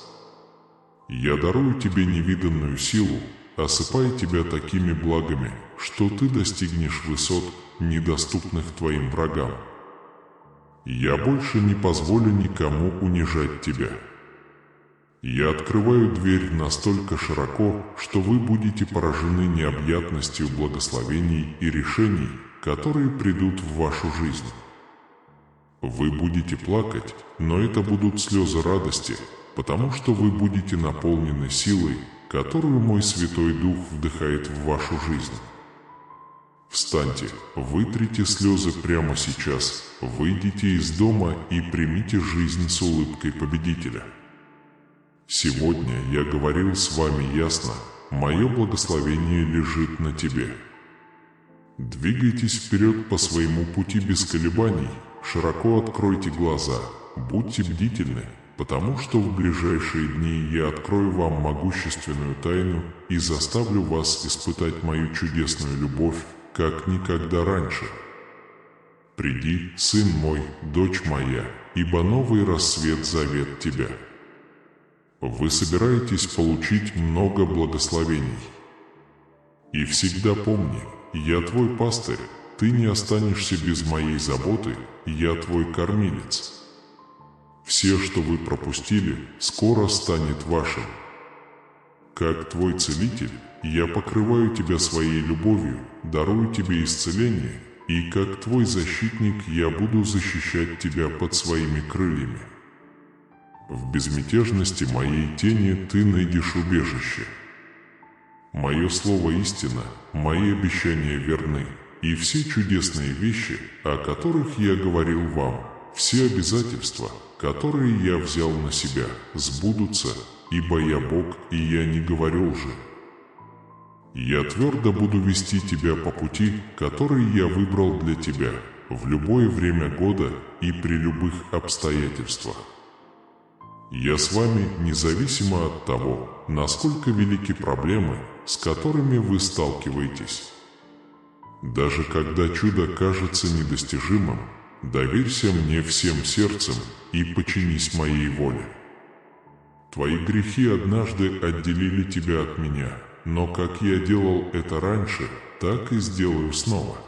Я дарую тебе невиданную силу, осыпая тебя такими благами, что ты достигнешь высот, недоступных твоим врагам. Я больше не позволю никому унижать тебя. Я открываю дверь настолько широко, что вы будете поражены необъятностью благословений и решений, которые придут в вашу жизнь. Вы будете плакать, но это будут слезы радости, потому что вы будете наполнены силой, которую мой Святой Дух вдыхает в вашу жизнь. Встаньте, вытрите слезы прямо сейчас, выйдите из дома и примите жизнь с улыбкой победителя. Сегодня я говорил с вами ясно, мое благословение лежит на тебе. Двигайтесь вперед по своему пути без колебаний, широко откройте глаза, будьте бдительны, потому что в ближайшие дни я открою вам могущественную тайну и заставлю вас испытать мою чудесную любовь, как никогда раньше. Приди, сын мой, дочь моя, ибо новый рассвет зовет тебя. Вы собираетесь получить много благословений. И всегда помни, я твой пастырь, ты не останешься без моей заботы, я твой кормилец. Все, что вы пропустили, скоро станет вашим. Как твой целитель, я покрываю тебя своей любовью, дарую тебе исцеление, и как твой защитник я буду защищать тебя под своими крыльями. В безмятежности моей тени ты найдешь убежище. Мое слово истина, мои обещания верны, и все чудесные вещи, о которых я говорил вам, все обязательства, которые я взял на себя, сбудутся, ибо я Бог, и я не говорю лжи. Я твердо буду вести тебя по пути, который я выбрал для тебя, в любое время года и при любых обстоятельствах. Я с вами независимо от того, насколько велики проблемы, с которыми вы сталкиваетесь. Даже когда чудо кажется недостижимым, доверься мне всем сердцем и подчинись моей воле. Твои грехи однажды отделили тебя от меня, но как я делал это раньше, так и сделаю снова.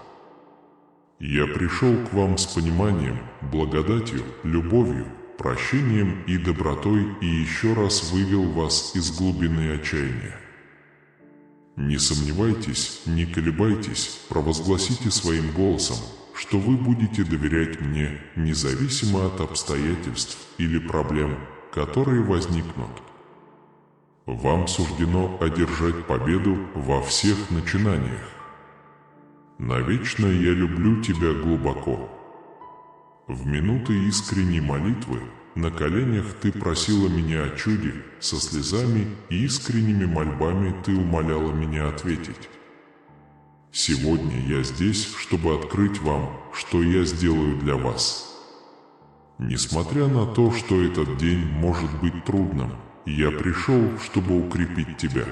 Я пришел к вам с пониманием, благодатью, любовью, прощением и добротой и еще раз вывел вас из глубины отчаяния. Не сомневайтесь, не колебайтесь, провозгласите своим голосом, что вы будете доверять мне, независимо от обстоятельств или проблем, которые возникнут. Вам суждено одержать победу во всех начинаниях. Навечно я люблю тебя глубоко. В минуты искренней молитвы на коленях ты просила меня о чуде, со слезами и искренними мольбами ты умоляла меня ответить. Сегодня я здесь, чтобы открыть вам, что я сделаю для вас. Несмотря на то, что этот день может быть трудным, я пришел, чтобы укрепить тебя.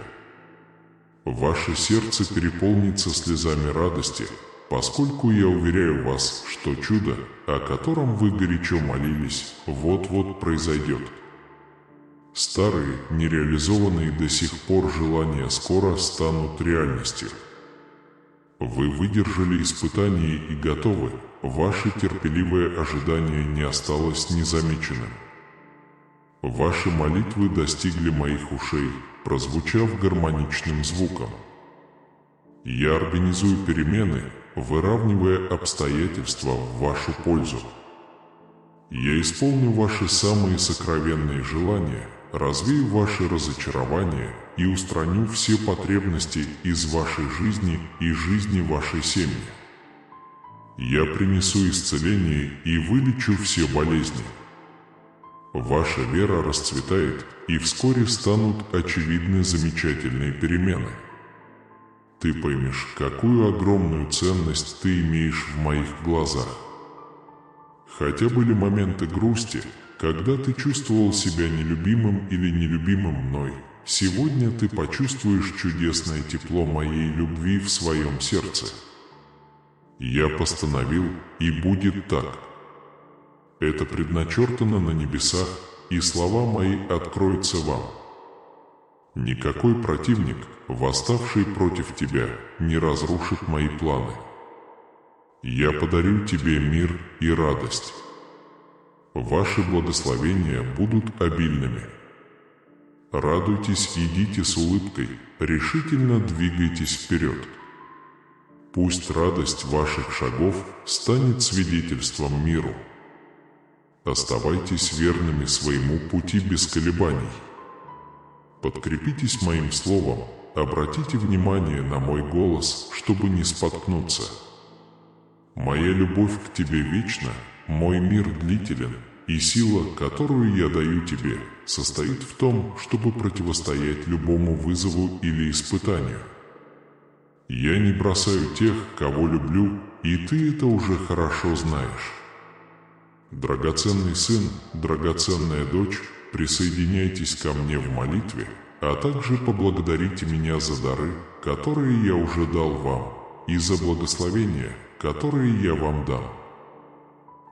Ваше сердце переполнится слезами радости, поскольку я уверяю вас, что чудо, о котором вы горячо молились, вот-вот произойдет. Старые, нереализованные до сих пор желания скоро станут реальностью. Вы выдержали испытание и готовы, ваше терпеливое ожидание не осталось незамеченным. Ваши молитвы достигли моих ушей, прозвучав гармоничным звуком. Я организую перемены, выравнивая обстоятельства в вашу пользу. Я исполню ваши самые сокровенные желания, развею ваши разочарования и устраню все потребности из вашей жизни и жизни вашей семьи. Я принесу исцеление и вылечу все болезни. Ваша вера расцветает, и вскоре станут очевидны замечательные перемены. Ты поймешь, какую огромную ценность ты имеешь в моих глазах. Хотя были моменты грусти, когда ты чувствовал себя нелюбимым или нелюбимым мной, сегодня ты почувствуешь чудесное тепло моей любви в своем сердце. Я постановил, и будет так. Это предначертано на небесах, и слова мои откроются вам. Никакой противник, восставший против тебя, не разрушит мои планы. Я подарю тебе мир и радость. Ваши благословения будут обильными. Радуйтесь, идите с улыбкой, решительно двигайтесь вперед. Пусть радость ваших шагов станет свидетельством миру. Оставайтесь верными своему пути без колебаний. Подкрепитесь моим словом, обратите внимание на мой голос, чтобы не споткнуться. Моя любовь к тебе вечна, мой мир длителен, и сила, которую я даю тебе, состоит в том, чтобы противостоять любому вызову или испытанию. Я не бросаю тех, кого люблю, и ты это уже хорошо знаешь. Драгоценный сын, драгоценная дочь, присоединяйтесь ко мне в молитве, а также поблагодарите меня за дары, которые я уже дал вам, и за благословения, которые я вам дам.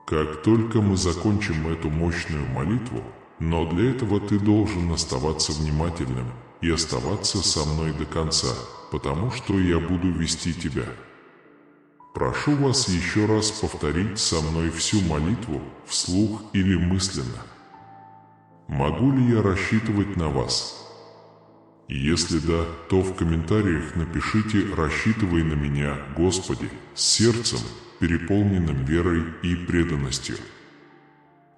Как только мы закончим эту мощную молитву, но для этого ты должен оставаться внимательным и оставаться со мной до конца, потому что я буду вести тебя. Прошу вас еще раз повторить со мной всю молитву, вслух или мысленно. Могу ли я рассчитывать на вас? Если да, то в комментариях напишите «Рассчитывай на меня, Господи», с сердцем, переполненным верой и преданностью.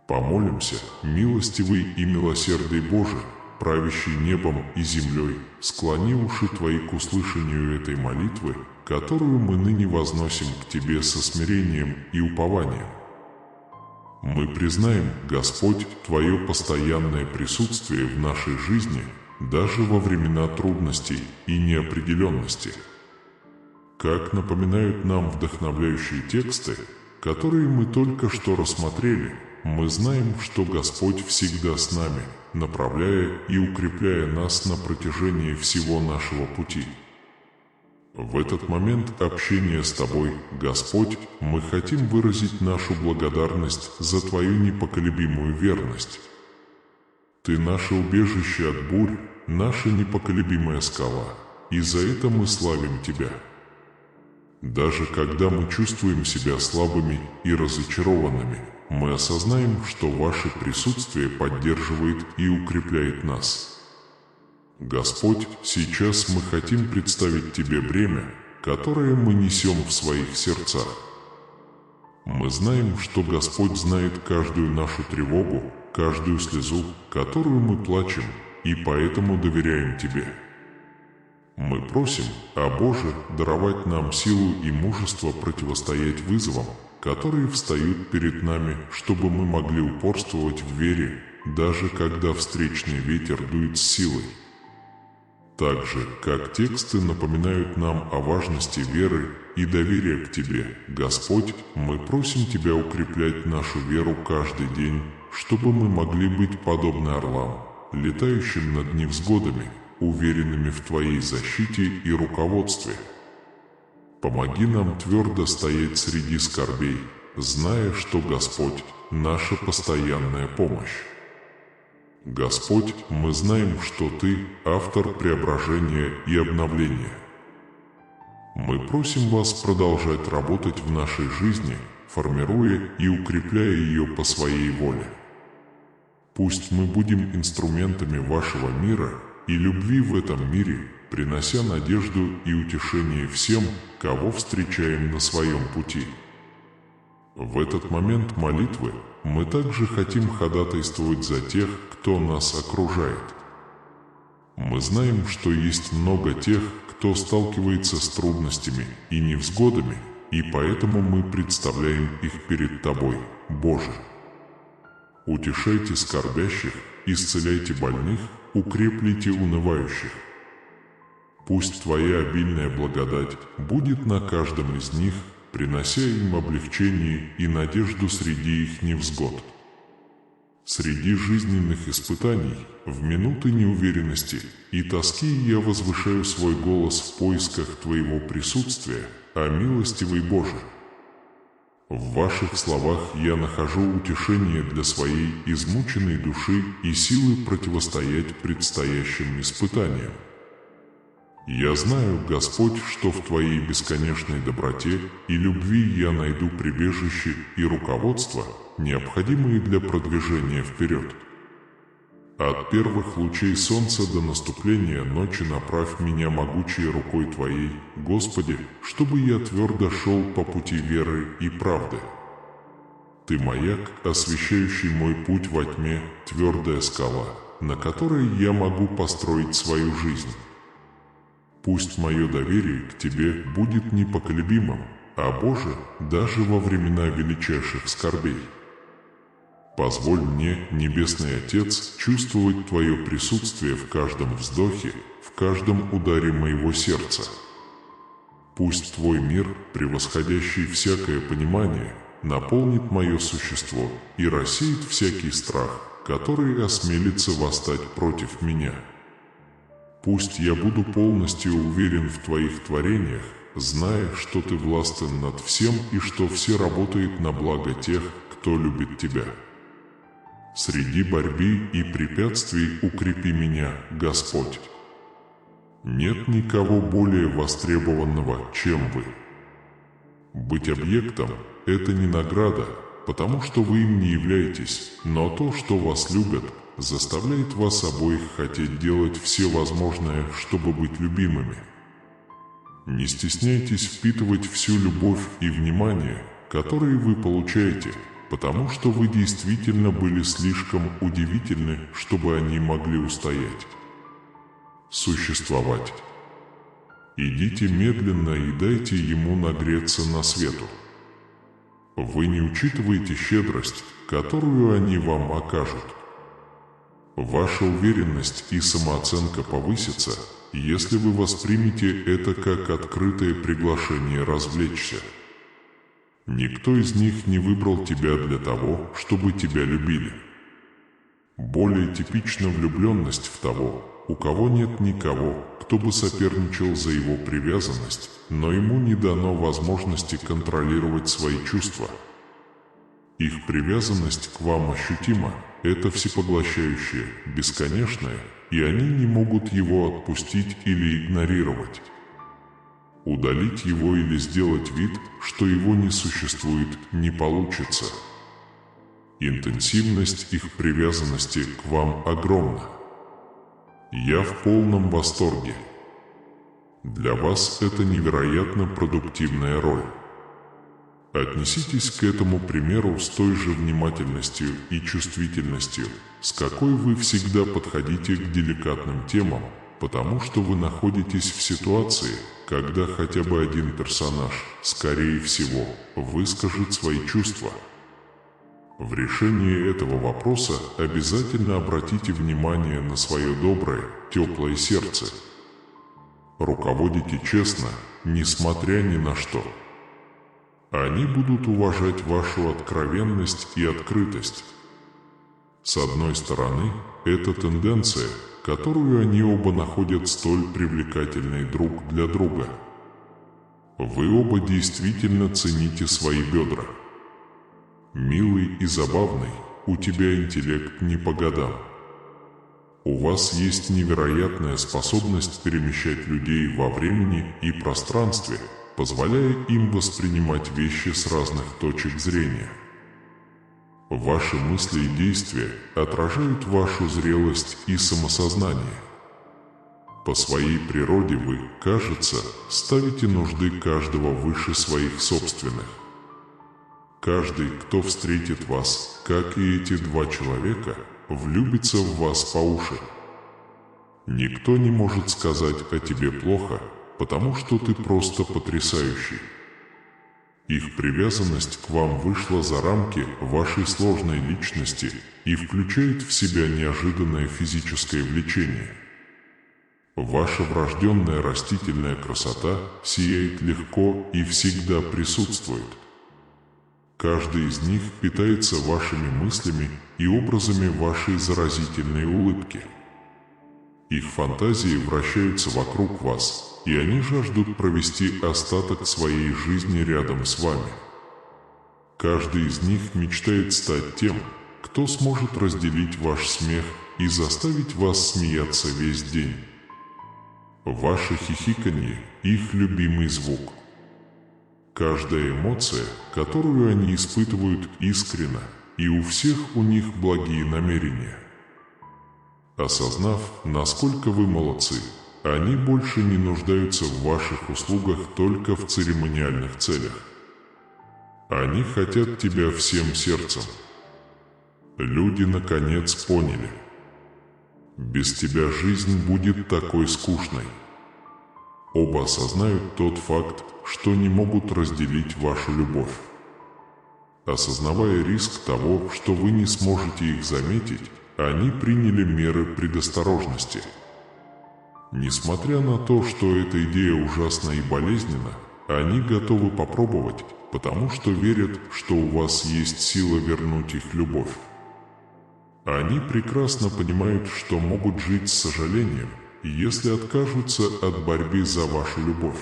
Помолимся, милостивый и милосердный Боже, правящий небом и землей, склони уши Твои к услышанию этой молитвы, которую мы ныне возносим к Тебе со смирением и упованием. Мы признаем, Господь, Твое постоянное присутствие в нашей жизни, даже во времена трудностей и неопределенности. Как напоминают нам вдохновляющие тексты, которые мы только что рассмотрели, мы знаем, что Господь всегда с нами, направляя и укрепляя нас на протяжении всего нашего пути. В этот момент общения с Тобой, Господь, мы хотим выразить нашу благодарность за Твою непоколебимую верность. Ты наше убежище от бурь, наша непоколебимая скала, и за это мы славим Тебя. Даже когда мы чувствуем себя слабыми и разочарованными, мы осознаем, что Ваше присутствие поддерживает и укрепляет нас. Господь, сейчас мы хотим представить Тебе бремя, которое мы несем в своих сердцах. Мы знаем, что Господь знает каждую нашу тревогу, каждую слезу, которую мы плачем, и поэтому доверяем Тебе. Мы просим, о Боже, даровать нам силу и мужество противостоять вызовам, которые встают перед нами, чтобы мы могли упорствовать в вере, даже когда встречный ветер дует с силой. Так же, как тексты напоминают нам о важности веры и доверия к Тебе, Господь, мы просим Тебя укреплять нашу веру каждый день, чтобы мы могли быть подобны орлам, летающим над невзгодами, уверенными в Твоей защите и руководстве. Помоги нам твердо стоять среди скорбей, зная, что Господь – наша постоянная помощь. Господь, мы знаем, что Ты – автор преображения и обновления. Мы просим Вас продолжать работать в нашей жизни, формируя и укрепляя ее по Своей воле. Пусть мы будем инструментами Вашего мира и любви в этом мире, принося надежду и утешение всем, кого встречаем на своем пути. В этот момент молитвы мы также хотим ходатайствовать за тех, кто нас окружает. Мы знаем, что есть много тех, кто сталкивается с трудностями и невзгодами, и поэтому мы представляем их перед Тобой, Боже. Утешайте скорбящих, исцеляйте больных, укреплите унывающих. Пусть Твоя обильная благодать будет на каждом из них, принося им облегчение и надежду среди их невзгод. Среди жизненных испытаний, в минуты неуверенности и тоски я возвышаю свой голос в поисках Твоего присутствия, о милостивый Боже. В Ваших словах я нахожу утешение для своей измученной души и силы противостоять предстоящим испытаниям. Я знаю, Господь, что в Твоей бесконечной доброте и любви я найду прибежище и руководство, необходимые для продвижения вперед. От первых лучей солнца до наступления ночи направь меня могучей рукой Твоей, Господи, чтобы я твердо шел по пути веры и правды. Ты маяк, освещающий мой путь во тьме, твердая скала, на которой я могу построить свою жизнь. Пусть мое доверие к Тебе будет непоколебимым, а Боже, даже во времена величайших скорбей. Позволь мне, Небесный Отец, чувствовать Твое присутствие в каждом вздохе, в каждом ударе моего сердца. Пусть Твой мир, превосходящий всякое понимание, наполнит мое существо и рассеет всякий страх, который осмелится восстать против меня. Пусть я буду полностью уверен в Твоих творениях, зная, что Ты властен над всем и что все работает на благо тех, кто любит Тебя. Среди борьбы и препятствий укрепи меня, Господь. Нет никого более востребованного, чем Вы. Быть объектом – это не награда, потому что вы им не являетесь, но то, что вас любят, заставляет вас обоих хотеть делать все возможное, чтобы быть любимыми. Не стесняйтесь впитывать всю любовь и внимание, которые вы получаете, потому что вы действительно были слишком удивительны, чтобы они могли устоять. Существовать. Идите медленно и дайте ему нагреться на свету. Вы не учитываете щедрость, которую они вам окажут. Ваша уверенность и самооценка повысятся, если вы воспримете это как открытое приглашение развлечься. Никто из них не выбрал тебя для того, чтобы тебя любили. Более типична влюбленность в того, у кого нет никого, кто бы соперничал за его привязанность, но ему не дано возможности контролировать свои чувства. Их привязанность к вам ощутима, это всепоглощающее, бесконечное, и они не могут его отпустить или игнорировать. Удалить его или сделать вид, что его не существует, не получится. Интенсивность их привязанности к вам огромна. Я в полном восторге. Для вас это невероятно продуктивная роль. Отнеситесь к этому примеру с той же внимательностью и чувствительностью, с какой вы всегда подходите к деликатным темам, потому что вы находитесь в ситуации, когда хотя бы один персонаж, скорее всего, выскажет свои чувства. В решении этого вопроса обязательно обратите внимание на свое доброе, теплое сердце. Руководите честно, несмотря ни на что. Они будут уважать вашу откровенность и открытость. С одной стороны, это тенденция, которую они оба находят столь привлекательной друг для друга. Вы оба действительно цените свои бедра. Милый и забавный, у тебя интеллект не по годам. У вас есть невероятная способность перемещать людей во времени и пространстве, позволяя им воспринимать вещи с разных точек зрения. Ваши мысли и действия отражают вашу зрелость и самосознание. По своей природе вы, кажется, ставите нужды каждого выше своих собственных. Каждый, кто встретит вас, как и эти два человека, влюбится в вас по уши. Никто не может сказать о тебе плохо, потому что ты просто потрясающий. Их привязанность к вам вышла за рамки вашей сложной личности и включает в себя неожиданное физическое влечение. Ваша врожденная растительная красота сияет легко и всегда присутствует. Каждый из них питается вашими мыслями и образами вашей заразительной улыбки. Их фантазии вращаются вокруг вас, и они жаждут провести остаток своей жизни рядом с вами. Каждый из них мечтает стать тем, кто сможет разделить ваш смех и заставить вас смеяться весь день. Ваше хихиканье – их любимый звук. Каждая эмоция, которую они испытывают, искренна, и у всех у них благие намерения. Осознав, насколько вы молодцы, они больше не нуждаются в ваших услугах только в церемониальных целях. Они хотят тебя всем сердцем. Люди наконец поняли. Без тебя жизнь будет такой скучной. Оба осознают тот факт, что не могут разделить вашу любовь. Осознавая риск того, что вы не сможете их заметить, они приняли меры предосторожности. Несмотря на то, что эта идея ужасна и болезненна, они готовы попробовать, потому что верят, что у вас есть сила вернуть их любовь. Они прекрасно понимают, что могут жить с сожалением, если откажутся от борьбы за вашу любовь.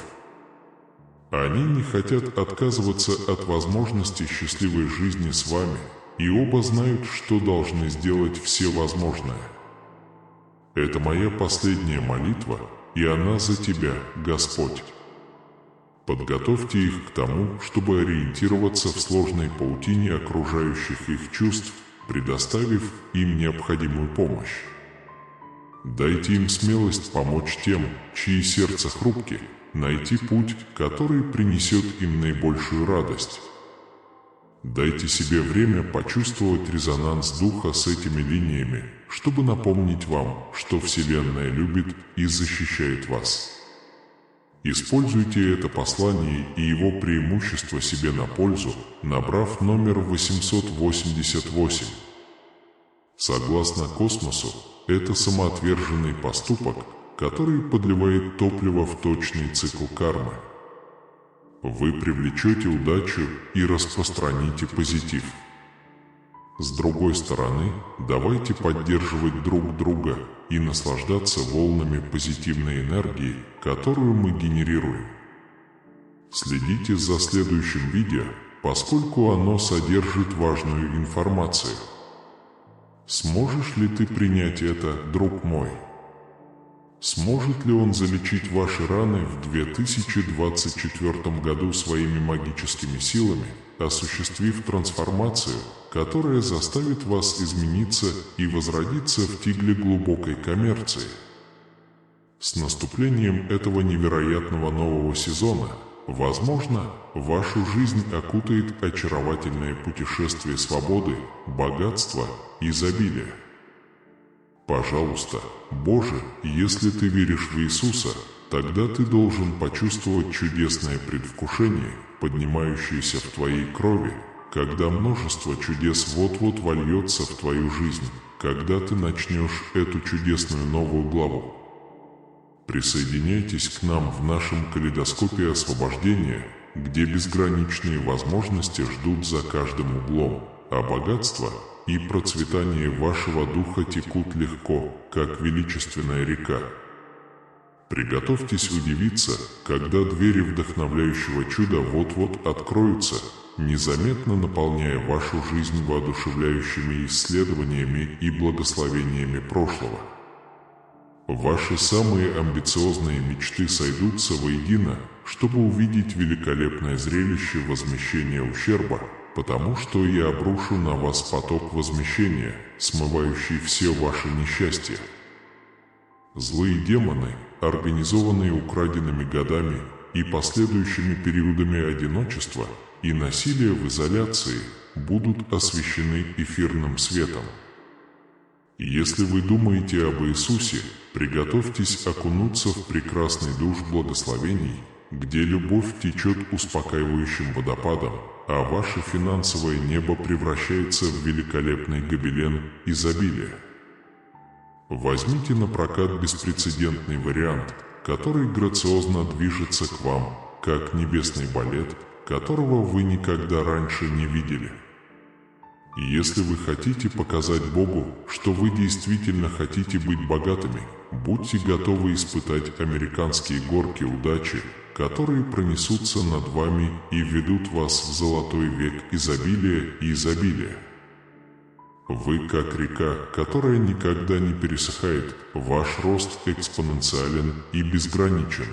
Они не хотят отказываться от возможности счастливой жизни с вами, и оба знают, что должны сделать все возможное. Это моя последняя молитва, и она за тебя, Господь. Подготовьте их к тому, чтобы ориентироваться в сложной паутине окружающих их чувств, предоставив им необходимую помощь. Дайте им смелость помочь тем, чьи сердца хрупки, найти путь, который принесет им наибольшую радость. Дайте себе время почувствовать резонанс духа с этими линиями, чтобы напомнить вам, что Вселенная любит и защищает вас. Используйте это послание и его преимущество себе на пользу, набрав номер 888. Согласно космосу, это самоотверженный поступок, который подливает топливо в точный цикл кармы. Вы привлечете удачу и распространите позитив. С другой стороны, давайте поддерживать друг друга и наслаждаться волнами позитивной энергии, которую мы генерируем. Следите за следующим видео, поскольку оно содержит важную информацию. Сможешь ли ты принять это, друг мой? Сможет ли он залечить ваши раны в 2024 году своими магическими силами, осуществив трансформацию, которая заставит вас измениться и возродиться в тигле глубокой коммерции? С наступлением этого невероятного нового сезона, возможно, вашу жизнь окутает очаровательное путешествие свободы, богатства и изобилия. Пожалуйста, Боже, если ты веришь в Иисуса, тогда ты должен почувствовать чудесное предвкушение, поднимающееся в твоей крови, когда множество чудес вот-вот вольется в твою жизнь, когда ты начнешь эту чудесную новую главу. Присоединяйтесь к нам в нашем калейдоскопе освобождения, где безграничные возможности ждут за каждым углом, а богатство и процветание вашего духа текут легко, как величественная река. Приготовьтесь удивиться, когда двери вдохновляющего чуда вот-вот откроются, незаметно наполняя вашу жизнь воодушевляющими исследованиями и благословениями прошлого. Ваши самые амбициозные мечты сойдутся воедино, чтобы увидеть великолепное зрелище возмещения ущерба, потому что я обрушу на вас поток возмещения, смывающий все ваши несчастья. Злые демоны, организованные украденными годами и последующими периодами одиночества и насилия в изоляции, будут освещены эфирным светом. Если вы думаете об Иисусе, приготовьтесь окунуться в прекрасный душ благословений, где любовь течет успокаивающим водопадом, а ваше финансовое небо превращается в великолепный гобелен изобилия. Возьмите на прокат беспрецедентный вариант, который грациозно движется к вам, как небесный балет, которого вы никогда раньше не видели. И если вы хотите показать Богу, что вы действительно хотите быть богатыми, будьте готовы испытать американские горки удачи, которые пронесутся над вами и введут вас в золотой век изобилия и изобилия. Вы как река, которая никогда не пересыхает, ваш рост экспоненциален и безграничен.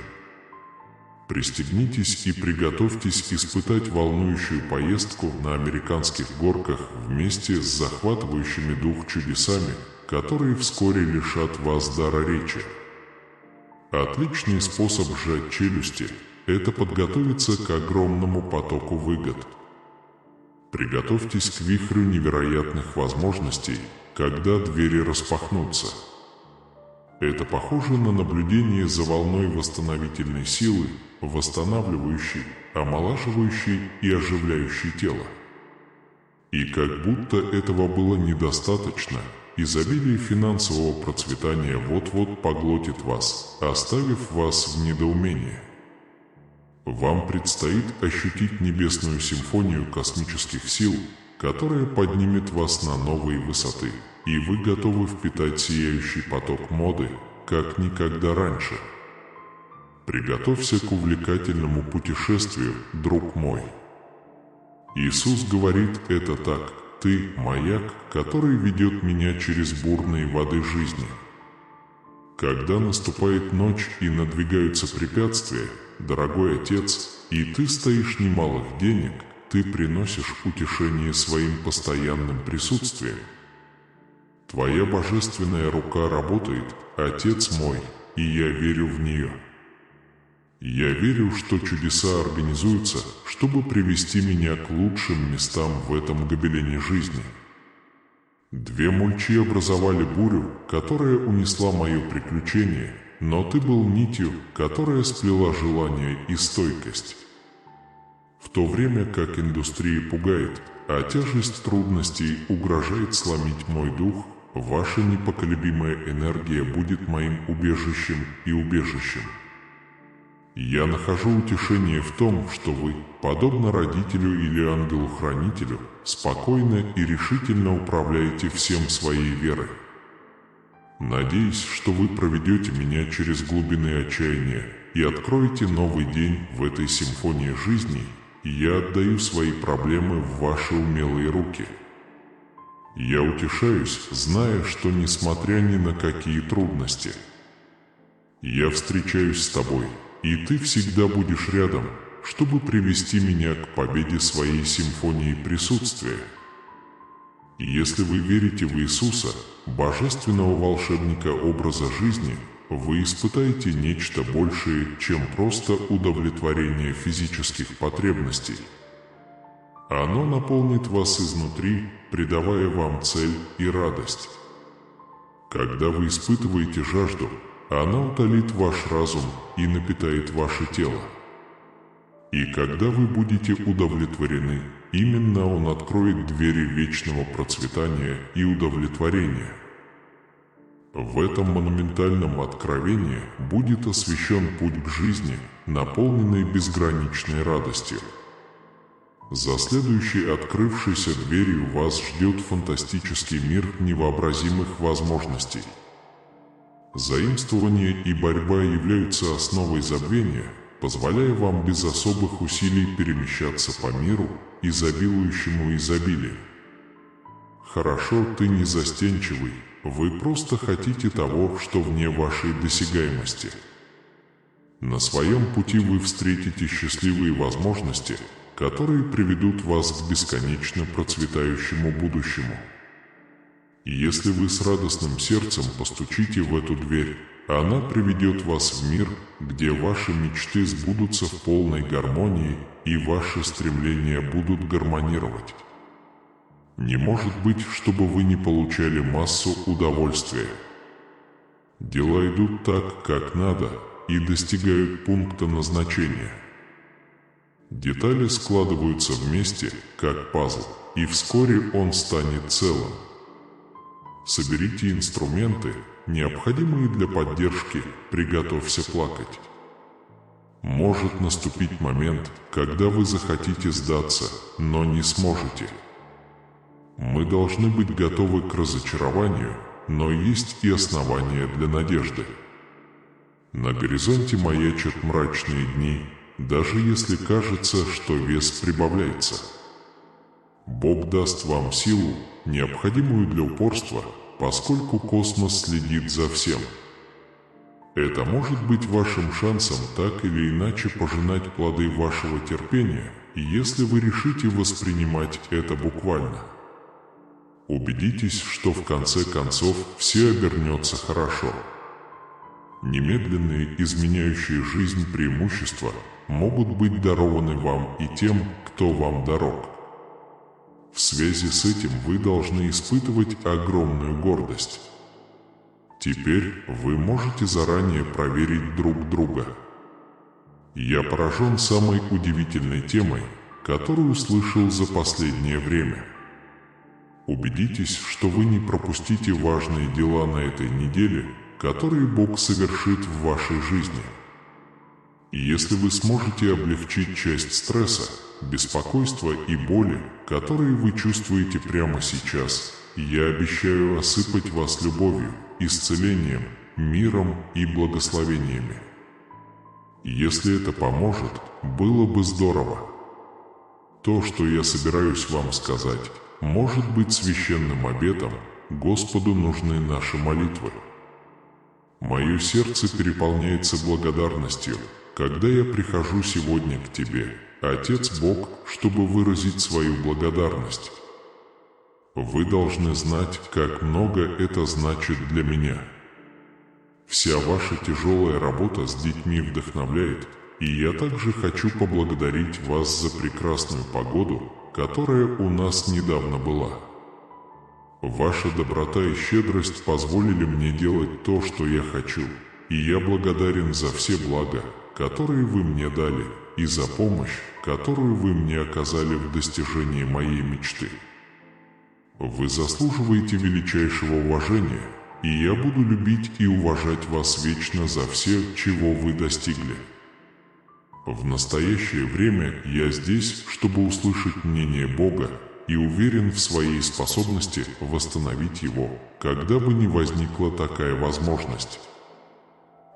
Пристегнитесь и приготовьтесь испытать волнующую поездку на американских горках вместе с захватывающими дух чудесами, которые вскоре лишат вас дара речи. Отличный способ сжать челюсти – это подготовиться к огромному потоку выгод. Приготовьтесь к вихрю невероятных возможностей, когда двери распахнутся. Это похоже на наблюдение за волной восстановительной силы, восстанавливающей, омолаживающей и оживляющей тело. И как будто этого было недостаточно, изобилие финансового процветания вот-вот поглотит вас, оставив вас в недоумении. Вам предстоит ощутить небесную симфонию космических сил, которая поднимет вас на новые высоты, и вы готовы впитать сияющий поток моды, как никогда раньше. Приготовься к увлекательному путешествию, друг мой. Иисус говорит это так: «Ты – маяк, который ведет меня через бурные воды жизни». Когда наступает ночь и надвигаются препятствия, дорогой Отец, и ты стоишь немалых денег, ты приносишь утешение своим постоянным присутствием. Твоя божественная рука работает, Отец мой, и я верю в нее. Я верю, что чудеса организуются, чтобы привести меня к лучшим местам в этом гобелене жизни. Две мульчи образовали бурю, которая унесла мое приключение, но ты был нитью, которая сплела желание и стойкость. В то время как индустрия пугает, а тяжесть трудностей угрожает сломить мой дух, ваша непоколебимая энергия будет моим убежищем и убежищем. Я нахожу утешение в том, что вы, подобно родителю или ангелу-хранителю, спокойно и решительно управляете всем своей верой. Надеюсь, что вы проведете меня через глубины отчаяния и откроете новый день в этой симфонии жизни, и я отдаю свои проблемы в ваши умелые руки. Я утешаюсь, зная, что несмотря ни на какие трудности, я встречаюсь с тобой, и ты всегда будешь рядом, чтобы привести меня к победе своей симфонии присутствия. И если вы верите в Иисуса, божественного волшебника образа жизни, вы испытаете нечто большее, чем просто удовлетворение физических потребностей. Оно наполнит вас изнутри, придавая вам цель и радость. Когда вы испытываете жажду, она утолит ваш разум и напитает ваше тело. И когда вы будете удовлетворены, именно он откроет двери вечного процветания и удовлетворения. В этом монументальном откровении будет освящен путь к жизни, наполненный безграничной радостью. За следующей открывшейся дверью вас ждет фантастический мир невообразимых возможностей. Заимствование и борьба являются основой забвения, позволяя вам без особых усилий перемещаться по миру, изобилующему изобилием. Хорошо, ты не застенчивый, вы просто хотите того, что вне вашей досягаемости. На своем пути вы встретите счастливые возможности, которые приведут вас к бесконечно процветающему будущему. И если вы с радостным сердцем постучите в эту дверь, она приведет вас в мир, где ваши мечты сбудутся в полной гармонии и ваши стремления будут гармонировать. Не может быть, чтобы вы не получали массу удовольствия. Дела идут так, как надо, и достигают пункта назначения. Детали складываются вместе, как пазл, и вскоре он станет целым. Соберите инструменты, необходимые для поддержки, приготовься плакать. Может наступить момент, когда вы захотите сдаться, но не сможете. Мы должны быть готовы к разочарованию, но есть и основания для надежды. На горизонте маячат мрачные дни, даже если кажется, что вес прибавляется. Бог даст вам силу, необходимую для упорства, поскольку космос следит за всем. Это может быть вашим шансом так или иначе пожинать плоды вашего терпения, если вы решите воспринимать это буквально. Убедитесь, что в конце концов все обернется хорошо. Немедленные, изменяющие жизнь преимущества могут быть дарованы вам и тем, кто вам дорог. В связи с этим вы должны испытывать огромную гордость. Теперь вы можете заранее проверить друг друга. Я поражен самой удивительной темой, которую услышал за последнее время. Убедитесь, что вы не пропустите важные дела на этой неделе, которые Бог совершит в вашей жизни. И если вы сможете облегчить часть стресса, беспокойства и боли, которые вы чувствуете прямо сейчас, я обещаю осыпать вас любовью, исцелением, миром и благословениями. Если это поможет, было бы здорово. То, что я собираюсь вам сказать, может быть священным обетом. Господу нужны наши молитвы. Мое сердце переполняется благодарностью, когда я прихожу сегодня к Тебе, Отец Бог, чтобы выразить свою благодарность. Вы должны знать, как много это значит для меня. Вся ваша тяжелая работа с детьми вдохновляет, и я также хочу поблагодарить вас за прекрасную погоду, которая у нас недавно была. Ваша доброта и щедрость позволили мне делать то, что я хочу, и я благодарен за все блага, которые вы мне дали, и за помощь, которую вы мне оказали в достижении моей мечты. Вы заслуживаете величайшего уважения, и я буду любить и уважать вас вечно за все, чего вы достигли. В настоящее время я здесь, чтобы услышать мнение Бога, и уверен в своей способности восстановить его, когда бы ни возникла такая возможность.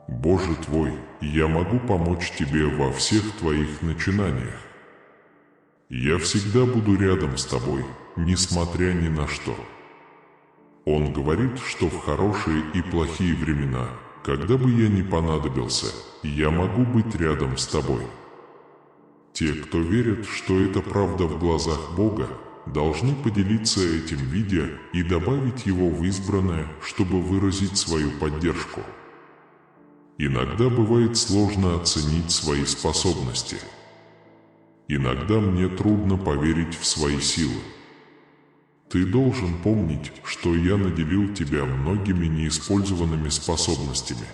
Боже твой, я могу помочь тебе во всех твоих начинаниях. Я всегда буду рядом с тобой, несмотря ни на что. Он говорит, что в хорошие и плохие времена, когда бы я ни понадобился, я могу быть рядом с тобой. Те, кто верит, что это правда в глазах Бога, должны поделиться этим видео и добавить его в избранное, чтобы выразить свою поддержку. Иногда бывает сложно оценить свои способности. Иногда мне трудно поверить в свои силы. Ты должен помнить, что я наделил тебя многими неиспользованными способностями.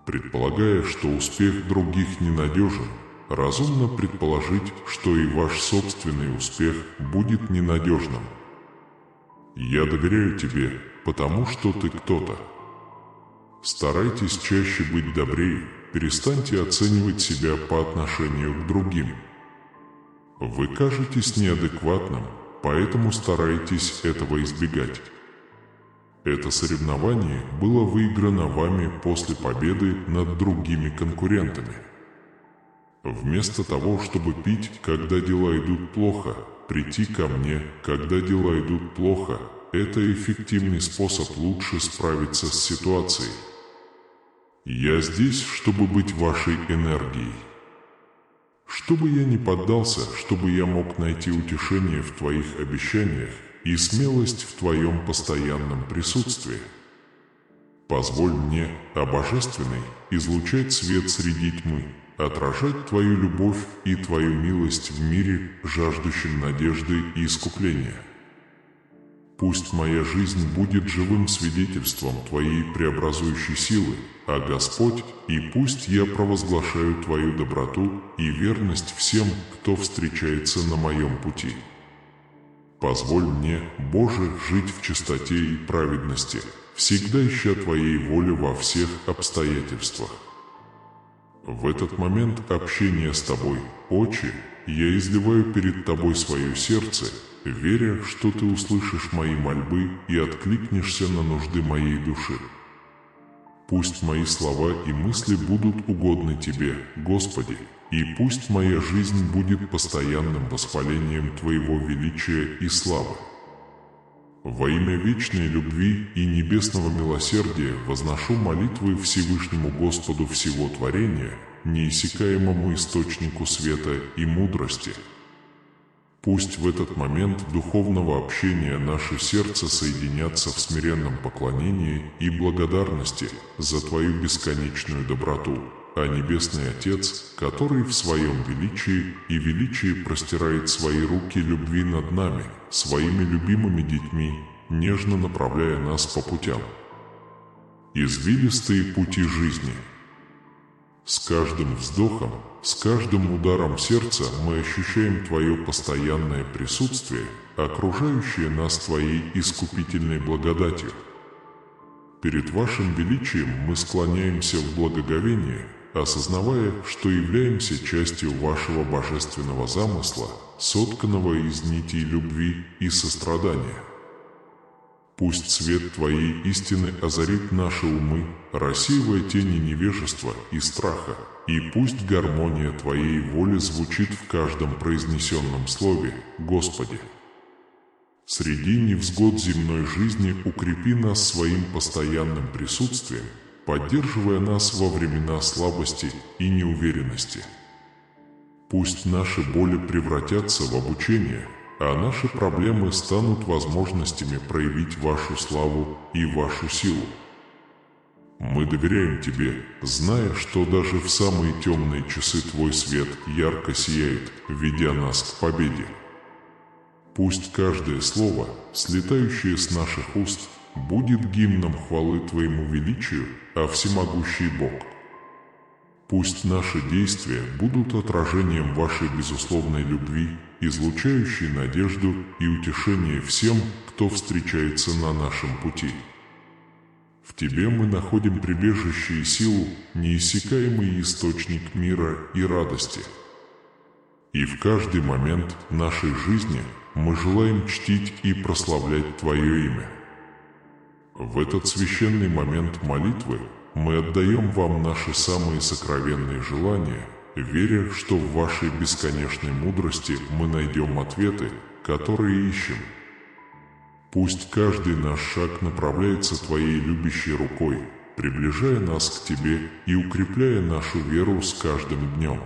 Предполагая, что успех других ненадежен, разумно предположить, что и ваш собственный успех будет ненадежным. Я доверяю тебе, потому что ты кто-то. Старайтесь чаще быть добрее, перестаньте оценивать себя по отношению к другим. Вы кажетесь неадекватным, поэтому старайтесь этого избегать. Это соревнование было выиграно вами после победы над другими конкурентами. Вместо того, чтобы пить, когда дела идут плохо, прийти ко мне, когда дела идут плохо, это эффективный способ лучше справиться с ситуацией. Я здесь, чтобы быть вашей энергией. Чтобы я не поддался, чтобы я мог найти утешение в твоих обещаниях и смелость в твоем постоянном присутствии. Позволь мне, о Божественный, излучать свет среди тьмы, отражать твою любовь и твою милость в мире, жаждущем надежды и искупления. Пусть моя жизнь будет живым свидетельством твоей преобразующей силы, а Господь, и пусть я провозглашаю твою доброту и верность всем, кто встречается на моем пути. Позволь мне, Боже, жить в чистоте и праведности, всегда ища твоей воли во всех обстоятельствах. В этот момент общения с тобой, Отче, я изливаю перед тобой свое сердце, веря, что ты услышишь мои мольбы и откликнешься на нужды моей души. Пусть мои слова и мысли будут угодны тебе, Господи, и пусть моя жизнь будет постоянным восхвалением Твоего величия и славы. Во имя вечной любви и небесного милосердия возношу молитвы Всевышнему Господу всего творения, неиссякаемому источнику света и мудрости. Пусть в этот момент духовного общения наше сердце соединятся в смиренном поклонении и благодарности за Твою бесконечную доброту, а Небесный Отец, который в Своем величии простирает Свои руки любви над нами, Своими любимыми детьми, нежно направляя нас по путям. Извилистые пути жизни. С каждым вздохом, с каждым ударом сердца мы ощущаем Твое постоянное присутствие, окружающее нас Твоей искупительной благодатью. Перед Вашим величием мы склоняемся в благоговении, осознавая, что являемся частью Вашего божественного замысла, сотканного из нитей любви и сострадания. Пусть свет Твоей истины озарит наши умы, рассеивая тени невежества и страха, и пусть гармония Твоей воли звучит в каждом произнесенном слове, Господи. Среди невзгод земной жизни укрепи нас своим постоянным присутствием, поддерживая нас во времена слабости и неуверенности. Пусть наши боли превратятся в обучение, а наши проблемы станут возможностями проявить Вашу славу и Вашу силу. Мы доверяем Тебе, зная, что даже в самые темные часы Твой свет ярко сияет, ведя нас к победе. Пусть каждое слово, слетающее с наших уст, будет гимном хвалы Твоему величию, а всемогущий Бог. Пусть наши действия будут отражением Вашей безусловной любви, излучающей надежду и утешение всем, кто встречается на нашем пути. В Тебе мы находим прибежище и силу, неиссякаемый источник мира и радости. И в каждый момент нашей жизни мы желаем чтить и прославлять Твое имя. В этот священный момент молитвы мы отдаем Вам наши самые сокровенные желания, веря, что в Вашей бесконечной мудрости мы найдем ответы, которые ищем. Пусть каждый наш шаг направляется Твоей любящей рукой, приближая нас к Тебе и укрепляя нашу веру с каждым днем.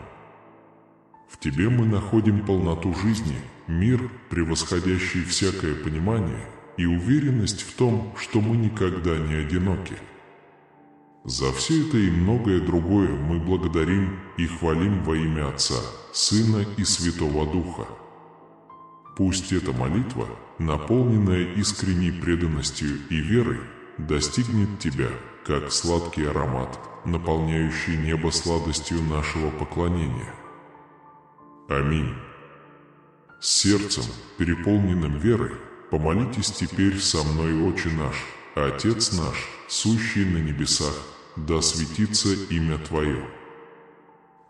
В Тебе мы находим полноту жизни, мир, превосходящий всякое понимание, и уверенность в том, что мы никогда не одиноки. За все это и многое другое мы благодарим и хвалим во имя Отца, Сына и Святого Духа. Пусть эта молитва, наполненная искренней преданностью и верой, достигнет Тебя, как сладкий аромат, наполняющий небо сладостью нашего поклонения. Аминь. С сердцем, переполненным верой, помолитесь теперь со мной, Отче наш, Отец наш, сущий на небесах, да светится имя Твое.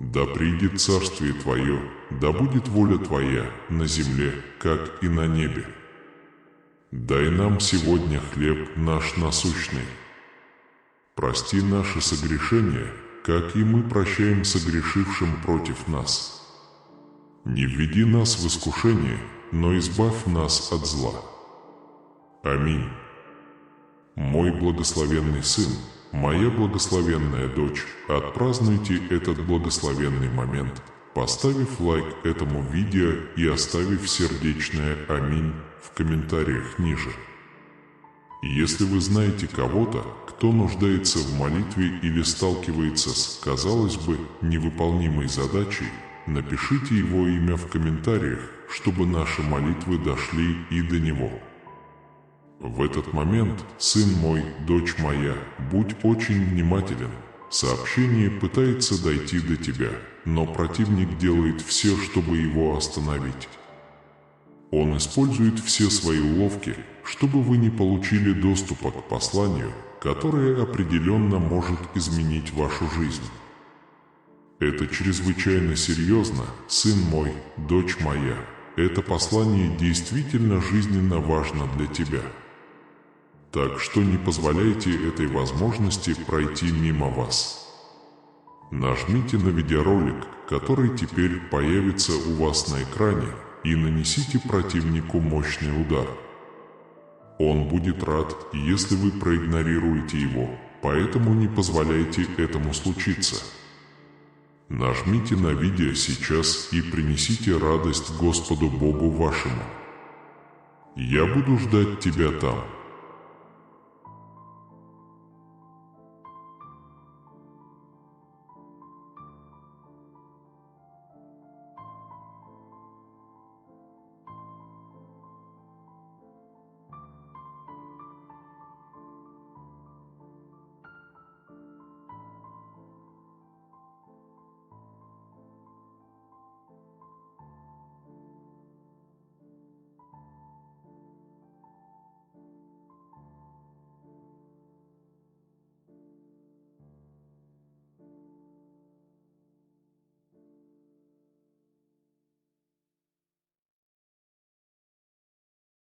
Да придет царствие Твое, да будет воля Твоя на земле, как и на небе. Дай нам сегодня хлеб наш насущный. Прости наши согрешения, как и мы прощаем согрешившим против нас. Не введи нас в искушение, но избавь нас от зла. Аминь. Мой благословенный сын, моя благословенная дочь, отпразднуйте этот благословенный момент, поставив лайк этому видео и оставив сердечное «Аминь» в комментариях ниже. Если вы знаете кого-то, кто нуждается в молитве или сталкивается с, казалось бы, невыполнимой задачей, напишите его имя в комментариях, чтобы наши молитвы дошли и до него. В этот момент, сын мой, дочь моя, будь очень внимателен. Сообщение пытается дойти до тебя, но противник делает все, чтобы его остановить. Он использует все свои уловки, чтобы вы не получили доступа к посланию, которое определенно может изменить вашу жизнь. Это чрезвычайно серьезно, сын мой, дочь моя. Это послание действительно жизненно важно для тебя. Так что не позволяйте этой возможности пройти мимо вас. Нажмите на видеоролик, который теперь появится у вас на экране, и нанесите противнику мощный удар. Он будет рад, если вы проигнорируете его, поэтому не позволяйте этому случиться. Нажмите на видео сейчас и принесите радость Господу Богу вашему. Я буду ждать тебя там.